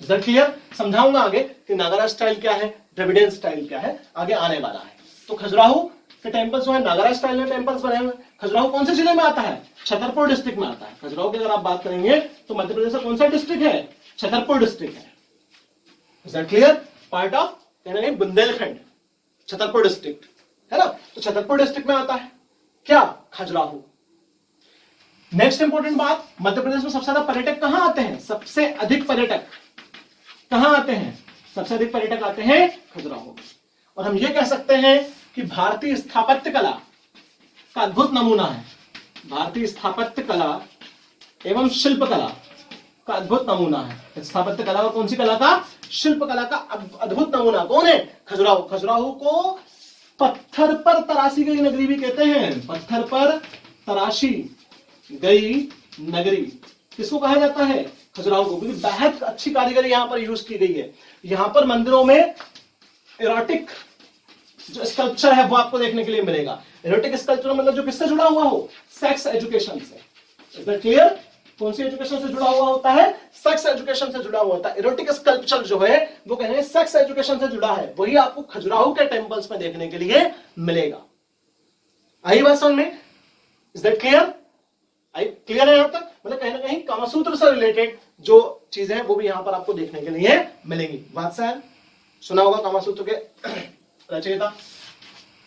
क्लियर? समझाऊंगा आगे कि नागरा स्टाइल क्या है, द्रविडियन स्टाइल क्या है, आगे आने वाला है। तो खजुराहो के टेम्पल्स जो है नागरा स्टाइल में टेम्पल्स बने हुए। खजुराहो कौन से जिले में आता है? छतरपुर डिस्ट्रिक्ट में आता है। खजुराहो की अगर आप बात करेंगे तो मध्य प्रदेश का कौन सा डिस्ट्रिक्ट है? छतरपुर डिस्ट्रिक्ट है। Clear? Part of Bundelkhand, Chhatarpur district, है ना? तो छतरपुर डिस्ट्रिक्ट में आता है क्या? खजुराहो। नेक्स्ट इंपॉर्टेंट बात, मध्य प्रदेश में सबसे ज्यादा पर्यटक कहां आते हैं? सबसे अधिक पर्यटक कहां आते हैं? सबसे अधिक पर्यटक आते हैं खजुराहो। और हम ये कह सकते हैं कि भारतीय स्थापत्य कला का अद्भुत नमूना है। भारतीय स्थापत्य कला एवं शिल्प कला का अद्भुत नमूना है। स्थापत्य कला और कौन सी कला का? शिल्प कला का अद्भुत नमूना कौन है? खजुराहो। खजुराहो को पत्थर पर तराशी गई नगरी भी कहते हैं। पत्थर पर तराशी गई नगरी किसको कहा जाता है? खजुराहो को, क्योंकि बेहद अच्छी कारीगरी यहां पर यूज की गई है। यहां पर मंदिरों में इरोटिक जो स्कल्पचर है वो आपको देखने के लिए मिलेगा। इरोटिक स्कल्पचर मतलब जो किससे जुड़ा हुआ हो? सेक्स एजुकेशन से। Is that clear? कौन सी एजुकेशन से जुड़ा हुआ होता है? सेक्स एजुकेशन से जुड़ा हुआ होता है। इरोटिक स्कल्पचर जो है वो कहेंगे सेक्स एजुकेशन से जुड़ा है, वही आपको खजुराहो के टेम्पल्स में देखने के लिए मिलेगा। आई बात समझ में? Is that clear? क्लियर है यहां तक? मतलब कहीं ना कहीं कामसूत्र से रिलेटेड जो चीजें हैं वो भी यहां पर आपको देखने के लिए मिलेंगी। बात सर सुना होगा कामसूत्र के रचयिता।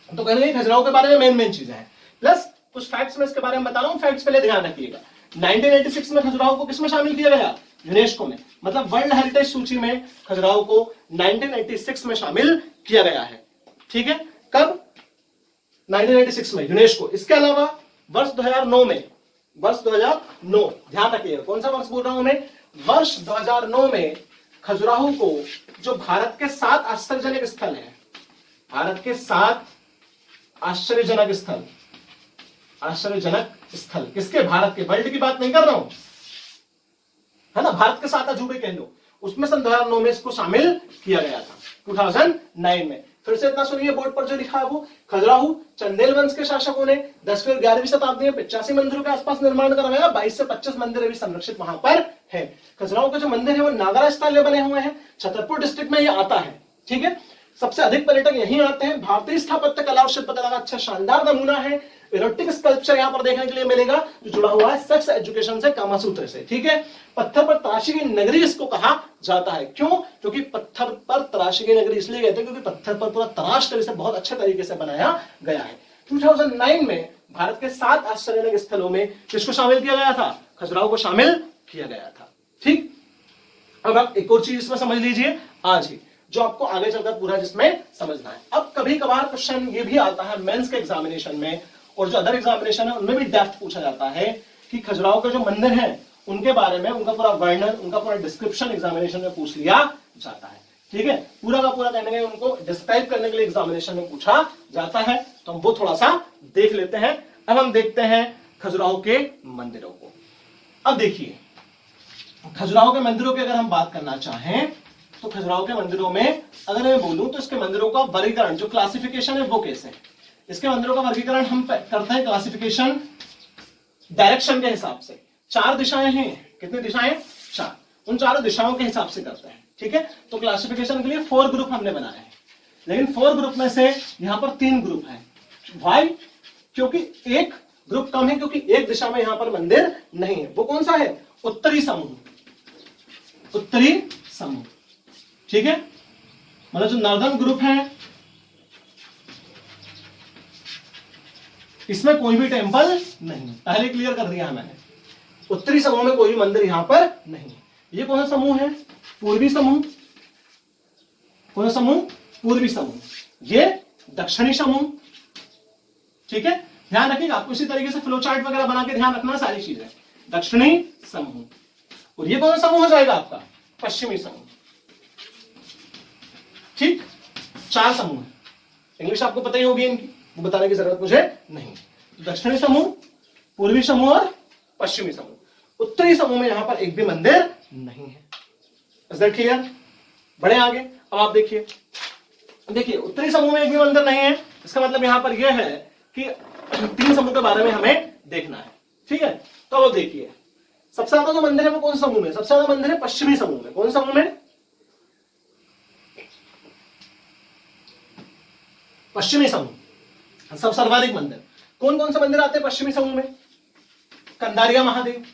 तो कहीं ना कहीं खजुराहो के बारे में मेन चीजें हैं, प्लस कुछ फैक्ट्स में इसके बारे में बता रहा हूं। फैक्ट्स पहले ध्यान रखिएगा। 1986 में खजुराहो को किसमें शामिल किया गया? यूनेस्को में, मतलब वर्ल्ड हेरिटेज सूची में खजुराहो को 1986 में शामिल किया गया है। ठीक है? कब? 1986 में यूनेस्को। इसके अलावा वर्ष 2009 में, वर्ष 2009 ध्यान रखिएगा, कौन सा वर्ष बोल रहा हूं मैं? वर्ष 2009 में खजुराहो को जो भारत के 7 आश्चर्यजनक स्थल है, भारत के 7 आश्चर्यजनक स्थल, आश्चर्यजनक स्थल किसके? भारत के, वर्ल्ड की बात नहीं कर रहा हूं, है ना? भारत के 7 अजूबे कह लो, उसमें सन 2009 में इसको शामिल किया गया था, 2009 में। फिर से इतना सुनिए, बोर्ड पर जो लिखा है वो, खजुराहो चंदेल वंश के शासकों ने 10वीं और 11वीं शताब्दी में 85 मंदिरों के आसपास निर्माण करवाया। 22 से 25 मंदिर अभी संरक्षित वहां पर है। खजुराहो के जो मंदिर है वो नागरा स्टाइल में बने हुए हैं। छतरपुर डिस्ट्रिक्ट में ये आता है। ठीक है? सबसे अधिक पर्यटक यहीं आते हैं। भारतीय स्थापत्य कला और शिल्प कला का अच्छा शानदार नमूना है। इरोटिक स्कल्पचर यहां पर देखने के लिए मिलेगा जो जुड़ा हुआ है सेक्स एजुकेशन से, कामसूत्र से। ठीक है? पत्थर पर तराशी की नगरी इसको कहा जाता है। क्यों? क्योंकि पत्थर पर तराशी की नगरी इसलिए कहते हैं क्योंकि पत्थर पर पूरा तराश कर इसे बहुत अच्छे तरीके से बनाया गया है। 2009 में भारत के 7 आश्चर्यजनक स्थलों में किसको शामिल किया गया था? खजुराहो को शामिल किया गया था। ठीक? अब आप एक और चीज इसमें समझ लीजिए आज ही, जो आपको आगे चलकर पूरा जिसमें समझना है। अब कभी कभार क्वेश्चन ये भी आता है मेंस के एग्जामिनेशन में, और जो अदर एग्जामिनेशन है उनमें भी डेप्थ पूछा जाता है कि खजुराहो के जो मंदिर हैं उनके बारे में, उनका पूरा वर्णन, उनका पूरा डिस्क्रिप्शन एग्जामिनेशन में पूछ लिया जाता है। ठीक है? पूरा का पूरा कहने के उनको डिस्क्राइब करने के लिए एग्जामिनेशन में पूछा जाता है। तो हम वो थोड़ा सा देख लेते हैं। अब हम देखते हैं खजुराहो के मंदिरों को। अब देखिए, खजुराहो के मंदिरों की अगर हम बात करना चाहें तो खजुराहो के मंदिरों में अगर मैं बोलूं तो इसके मंदिरों का वर्गीकरण जो क्लासिफिकेशन है वो कैसे है? इसके मंदिरों का वर्गीकरण हम करते हैं क्लासिफिकेशन डायरेक्शन के हिसाब से। 4 दिशाएं हैं, कितनी दिशाएं? 4। उन चारों दिशाओं के हिसाब से करते हैं, ठीक है। तो क्लासिफिकेशन के लिए 4 ग्रुप हमने बनाए हैं, लेकिन 4 ग्रुप में से यहां पर 3 ग्रुप हैं। वाई? क्योंकि एक ग्रुप कम है, क्योंकि एक दिशा में यहां पर मंदिर नहीं है। वो कौन सा है? उत्तरी समूह, उत्तरी समूह, ठीक है। मतलब जो नॉर्दर्न ग्रुप है इसमें कोई भी टेंपल नहीं, पहले क्लियर कर दिया है मैंने। उत्तरी समूह में कोई भी मंदिर यहां पर नहीं है। ये कौन सा समूह है? पूर्वी समूह। कौन सा समूह? पूर्वी समूह। ये दक्षिणी समूह, ठीक है। ध्यान रखिएगा, आपको इसी तरीके से फ्लो चार्ट वगैरह बना के ध्यान रखना सारी चीजें। दक्षिणी समूह। और ये कौन सा समूह हो जाएगा आपका? पश्चिमी समूह, ठीक। 4 समूह है, इंग्लिश आपको पता ही होगी इनकी, वो बताने की जरूरत मुझे नहीं। दक्षिणी समूह, पूर्वी समूह और पश्चिमी समूह। उत्तरी समूह में यहां पर एक भी मंदिर नहीं है। Is that clear? बढ़े आगे। अब आप देखिए, देखिए उत्तरी समूह में एक भी मंदिर नहीं है, इसका मतलब यहां पर यह है कि 3 समूह के बारे में हमें देखना है, ठीक है। तो अब देखिए, सबसे ज्यादा जो मंदिर है वो कौन सा समूह में? सबसे ज्यादा मंदिर है पश्चिमी समूह में। कौन सा समूह में? पश्चिमी समूह। सब सर्वाधिक मंदिर कौन कौन से मंदिर आते हैं पश्चिमी समूह में? कंदारिया महादेव,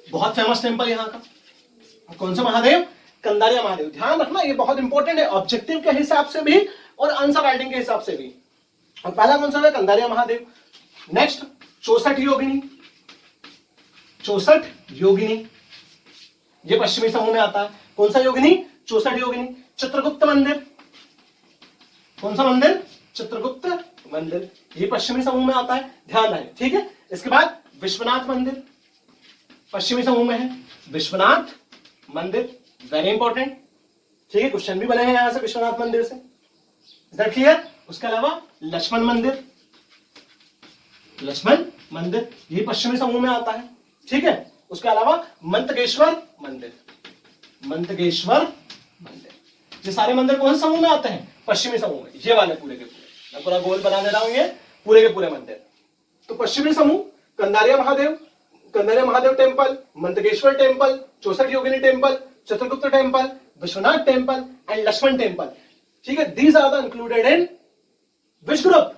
बहुत फेमस टेंपल यहाँ का। कौन सा महादेव? कंदारिया महादेव। ध्यान रखना, ये बहुत इंपॉर्टेंट है ऑब्जेक्टिव के हिसाब से भी और आंसर राइटिंग के हिसाब से भी। और पहला कौन सा है? कंदारिया महादेव। नेक्स्ट 64 योगिनी, 64 योगिनी, ये पश्चिमी समूह में आता है। कौन सा योगिनी? 64 योगिनी। चित्रगुप्त मंदिर, कौन सा मंदिर? चित्रगुप्त मंदिर, ये पश्चिमी समूह में आता है, ध्यान रहे, ठीक है। इसके बाद विश्वनाथ मंदिर पश्चिमी समूह में है। विश्वनाथ मंदिर वेरी इंपॉर्टेंट, ठीक है, क्वेश्चन भी बने हैं यहां से विश्वनाथ मंदिर से। Is that clear? उसके अलावा लक्ष्मण मंदिर, लक्ष्मण मंदिर ये पश्चिमी समूह में आता है, ठीक है। उसके अलावा मंतकेश्वर मंदिर, मंतकेश्वर मंदिर, ये सारे मंदिर कौन से समूह में आते हैं? पश्चिमी समूह में। ये वाले पूरे के पूरे, मैं पूरा गोल बना दे रहा हूं, ये पूरे के पूरे मंदिर। तो पश्चिमी समूह Kandariya Mahadev, Kandariya Mahadev temple, Matangeshwar temple, 64 Yogini temple, Chitragupta temple, Vishwanath temple and Lakshman temple, ठीक है। These are the included in which group?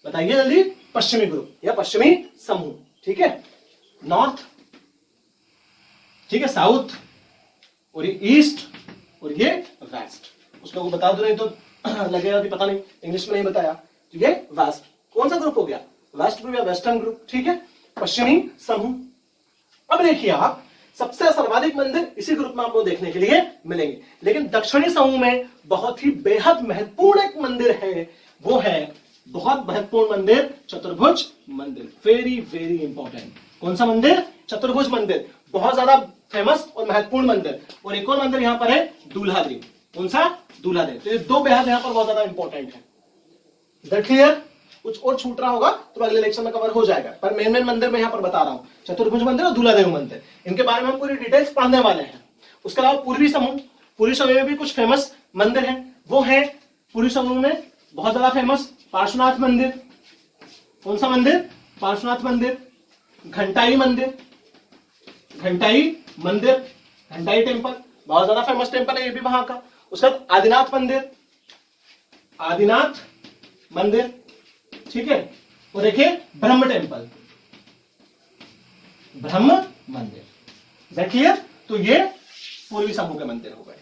बताइए जल्दी। पश्चिमी ग्रुप या पश्चिमी समूह, ठीक है। नॉर्थ, ठीक है, साउथ, और ये ईस्ट, और ये वेस्ट। उस लोगों को बता दो, नहीं तो लगेगा कि पता नहीं इंग्लिश में नहीं बताया। तो ये वेस्ट, कौन सा ग्रुप हो गया? वेस्ट ग्रुप या वेस्टर्न ग्रुप, ठीक है, पश्चिमी समूह। अब देखिए आप, सबसे सर्वाधिक मंदिर इसी ग्रुप में आपको देखने के लिए मिलेंगे, लेकिन दक्षिणी समूह में बहुत ही बेहद महत्वपूर्ण एक मंदिर है, वो है बहुत महत्वपूर्ण मंदिर चतुर्भुज मंदिर। Very very important. कौन सा मंदिर? चतुर्भुज मंदिर, बहुत ज्यादा फेमस और महत्वपूर्ण मंदिर। और एक और मंदिर यहां पर है दूल्हा देव। कौन सा? दूल्हा देव। तो ये दो बेहद यहां पर बहुत ज्यादा इंपॉर्टेंट है। That clear? कुछ और छूट रहा होगा तो अगले लेक्चर में कवर हो जाएगा, पर मेन मेन मंदिर मैं यहां पर बता रहा हूं, चतुर्भुज मंदिर और दूल्हा देव मंदिर, इनके बारे में हम पूरी डिटेल्स पढ़ने वाले हैं। उसके अलावा पूर्वी समूह, पूर्वी समूह में भी कुछ फेमस मंदिर हैं, वो है पूर्वी समूह में बहुत ज्यादा फेमस पार्श्वनाथ मंदिर। कौन सा मंदिर? पार्श्वनाथ मंदिर। घंटाई मंदिर, घंटाई मंदिर, घंटाई टेम्पल बहुत ज्यादा फेमस टेम्पल है ये भी वहां का। उसके बाद आदिनाथ मंदिर, आदिनाथ मंदिर, ठीक है। और देखिए ब्रह्म टेम्पल, ब्रह्म मंदिर। देखिए तो ये पूर्वी समूह के मंदिर हो गए।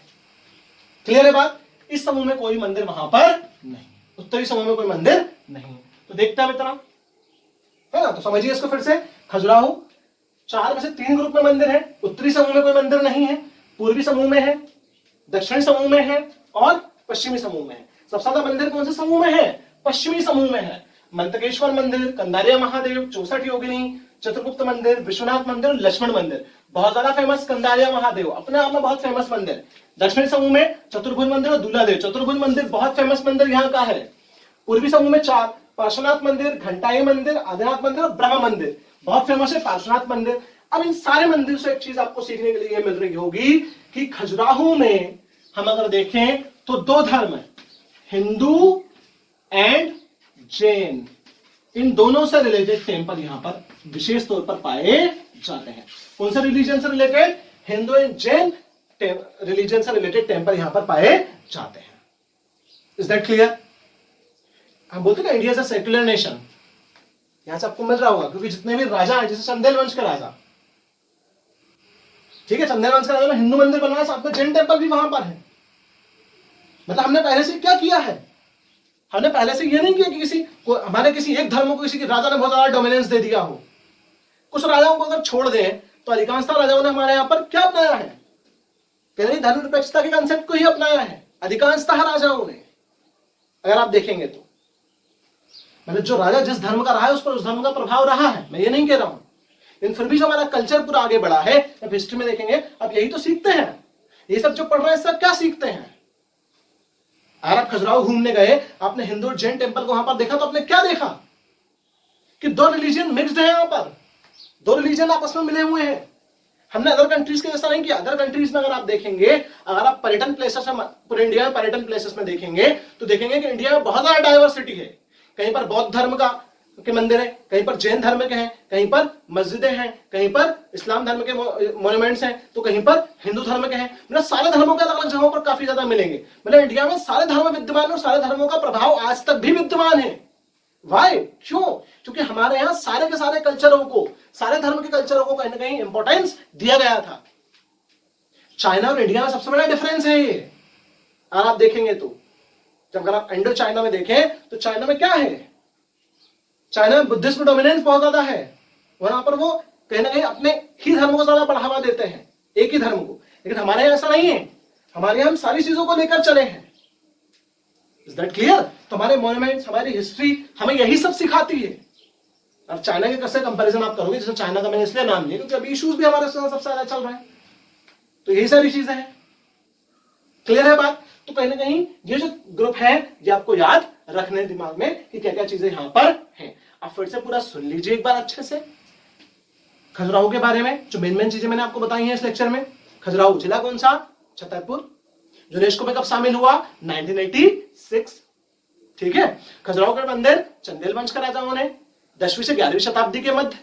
क्लियर है बात? इस समूह में कोई मंदिर वहां पर नहीं, उत्तरी समूह में कोई मंदिर नहीं। तो देखते हैं इतना है ना, तो समझिए इसको फिर से। खजुराहो 4 में से 3 ग्रुप में मंदिर है। उत्तरी समूह में कोई मंदिर नहीं है, पूर्वी समूह में है, दक्षिणी समूह में है और पश्चिमी समूह में है। सबसे ज्यादा मंदिर कौन से समूह में है? पश्चिमी समूह में है। मंतकेश्वर मंदिर, कंदारिया महादेव, 64 योगिनी, चित्रगुप्त मंदिर, विश्वनाथ मंदिर, लक्ष्मण मंदिर बहुत ज्यादा फेमस। कंदारिया महादेव अपने आप में बहुत फेमस मंदिर। दक्षिणी समूह में चतुर्भुज मंदिर और दूल्हा देव। चतुर्भुज मंदिर बहुत फेमस मंदिर यहाँ का है। पूर्वी समूह में 4, पार्श्वनाथ मंदिर, घंटाई मंदिर, आदिनाथ मंदिर और ब्रह्म मंदिर बहुत फेमस है। पार्श्वनाथ मंदिर, अब इन सारे मंदिर से एक चीज आपको सीखने के लिए मिल रही होगी कि खजुराहो में हम अगर देखें तो दो धर्म है, हिंदू एंड जैन। इन दोनों से रिलेटेड टेम्पल यहां पर विशेष तौर पर पाए जाते हैं। कौन से रिलीजन से related? Hindu and Jain religion से रिलेटेड टेम्पल यहां पर पाए जाते हैं। Is that clear? हम बोलते हैं India is a secular nation, यहां से आपको मिल रहा होगा, क्योंकि जितने भी राजा हैं, जैसे चंदेल वंश के राजा, ठीक है, चंदेल वंश के राजा ने हिंदू मंदिर बनवाया, साथ में जैन टेम्पल भी वहां पर है। मतलब हमने पहले से क्या किया है? हमने पहले से ये नहीं किया कि हमारे किसी एक धर्म को किसी के राजा ने बहुत ज्यादा डोमिनेंस दे दिया हो। कुछ राजाओं को अगर छोड़ दें तो अधिकांशतः राजाओं ने हमारे यहां पर क्या अपनाया है? पहले धर्मनिरपेक्षता के कंसेप्ट को ही अपनाया है अधिकांशतः राजाओं ने। अगर आप देखेंगे तो मतलब जो राजा जिस धर्म का रहा है उस पर उस धर्म का प्रभाव रहा है, मैं ये नहीं कह रहा हूं, लेकिन फिर भी जो हमारा कल्चर पूरा आगे बढ़ा है, अब हिस्ट्री में देखेंगे, अब यही तो सीखते हैं। ये सब जो पढ़ रहे हैं सब क्या सीखते हैं? अगर आप खजुराहो घूमने गए, आपने हिंदू और जैन टेम्पल को वहां पर देखा, तो आपने क्या देखा कि दो रिलीजन मिक्स्ड है। यहां पर दो रिलीजन आपस में मिले हुए हैं। हमने अदर कंट्रीज के जैसा नहीं किया। अदर कंट्रीज में अगर आप देखेंगे, अगर आप पर्यटन प्लेसेस में, पूरे इंडिया में पर्यटन प्लेसेस में देखेंगे, तो देखेंगे कि इंडिया में बहुत ज्यादा डाइवर्सिटी है। कहीं पर बौद्ध धर्म के मंदिर है, कहीं पर जैन धर्म के हैं, कहीं पर मस्जिदें हैं, कहीं पर इस्लाम धर्म के मॉन्यूमेंट्स हैं, तो कहीं पर हिंदू धर्म के हैं। मतलब सारे धर्मों के अलग अलग जगहों पर काफी ज्यादा मिलेंगे। मतलब इंडिया में सारे धर्म विद्यमान और सारे धर्मों का प्रभाव आज तक भी विद्यमान है। वाई? क्यों? क्योंकि हमारे यहाँ सारे के सारे कल्चरों को, सारे धर्म के कल्चरों को कहीं ना कहीं इंपॉर्टेंस दिया गया था। चाइना और इंडिया में सबसे बड़ा डिफरेंस है ये। अगर आप देखेंगे तो जब अगर आप इंडो चाइना में देखें तो चाइना में क्या है? चाइना में बुद्धिज्म डोमिनेंस बहुत ज्यादा है। वहां पर वो कहीं ना कहीं अपने ही धर्म को ज्यादा बढ़ावा देते हैं, एक ही धर्म को। लेकिन हमारे यहां ऐसा नहीं है। हमारे यहां हम सारी चीजों को लेकर चले हैं। Is that clear? तो हमारे मॉन्यूमेंट्स, हमारी हिस्ट्री हमें यही सब सिखाती है। अब चाइना के कैसे कंपैरिजन आप करोगे, जैसे चाइना का मैंने इसलिए नाम लिया क्योंकि अभी इश्यूज भी हमारे साथ सबसे ज्यादा चल रहे हैं। तो यही सारी चीजें हैं। क्लियर है बात? तो कहीं ना कहीं ये जो ग्रुप है ये आपको याद रखने दिमाग में कि क्या क्या चीजें यहां पर हैं। आप फिर से पूरा सुन लीजिए एक बार अच्छे से खजुराहो के बारे में। जो मेन चीजें मैंने आपको बताई हैं इस लेक्चर में। खजुराहो जिला कौन सा? छतरपुर। यूनेस्को में कब शामिल हुआ? 1986। ठीक है। खजुराहो का मंदिर चंदेल वंश के राजाओं ने 10वीं से 11वीं शताब्दी के मध्य।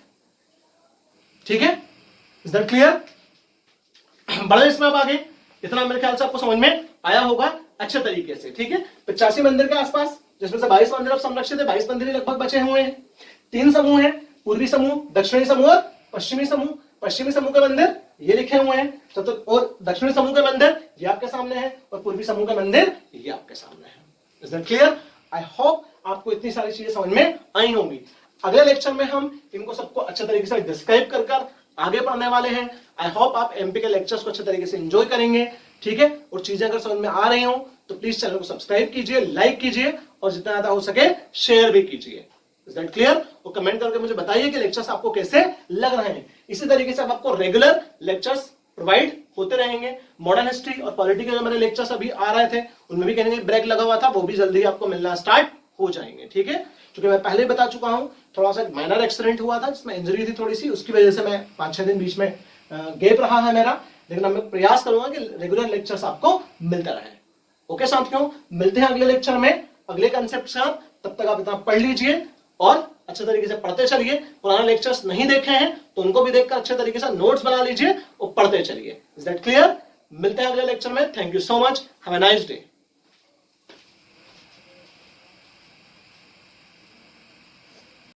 ठीक है। Is that clear? बड़े इसमें अब आगे इतना मेरे ख्याल से आपको समझ में आया होगा अच्छे तरीके से। ठीक है। 85 मंदिर के आसपास, जिसमें से 22 मंदिर अब संरक्षित है, 22 मंदिर लगभग बचे हुए हैं। 3 समूह हैं, पूर्वी समूह, दक्षिणी समूह और पश्चिमी समूह। पश्चिमी समूह के मंदिर ये लिखे हुए हैं, और दक्षिणी समूह के मंदिर ये आपके सामने है, और पूर्वी समूह के मंदिर ये आपके सामने है। Is that clear? I hope आपको इतनी सारी चीजें समझ में आई होंगी। अगले लेक्चर में हम इनको सबको अच्छे तरीके से डिस्क्राइब कर आगे पढ़ने वाले हैं। आई होप आप एमपी के लेक्चर्स को अच्छे तरीके से एंजॉय करेंगे। ठीक है। और चीजें अगर समझ में आ रही हो तो प्लीज चैनल को सब्सक्राइब कीजिए, लाइक कीजिए, और जितना ज्यादा हो सके शेयर भी कीजिए। Is that clear? और कमेंट करके मुझे बताइए कि लेक्चर्स आपको कैसे लग रहे हैं। इसी तरीके से आपको रेगुलर लेक्चर्स प्रोवाइड होते रहेंगे। मॉडर्न हिस्ट्री और पॉलिटी के जो मेरे लेक्चर्स अभी आ रहे थे उनमें भी कहीं ब्रेक लगा हुआ था, वो भी जल्दी आपको मिलना स्टार्ट हो जाएंगे। ठीक है। क्योंकि मैं पहले बता चुका हूं, थोड़ा सा माइनर एक्सीडेंट हुआ था जिसमें इंजरी थी थोड़ी सी, उसकी वजह से मैं 5-6 दिन बीच में गैप रहा है मेरा। लेकिन अब मैं प्रयास करूंगा कि रेगुलर लेक्चर्स आपको मिलते रहे। ओके साथियों, मिलते हैं अगले लेक्चर में अगले कंसेप्ट के साथ। तब तक आप इतना पढ़ लीजिए और अच्छे तरीके से पढ़ते चलिए। पुराने लेक्चर्स नहीं देखे हैं तो उनको भी देखकर अच्छे तरीके से नोट्स बना लीजिए और पढ़ते चलिए। Is that clear? मिलते हैं अगले लेक्चर में। Thank you so much. Have a nice day.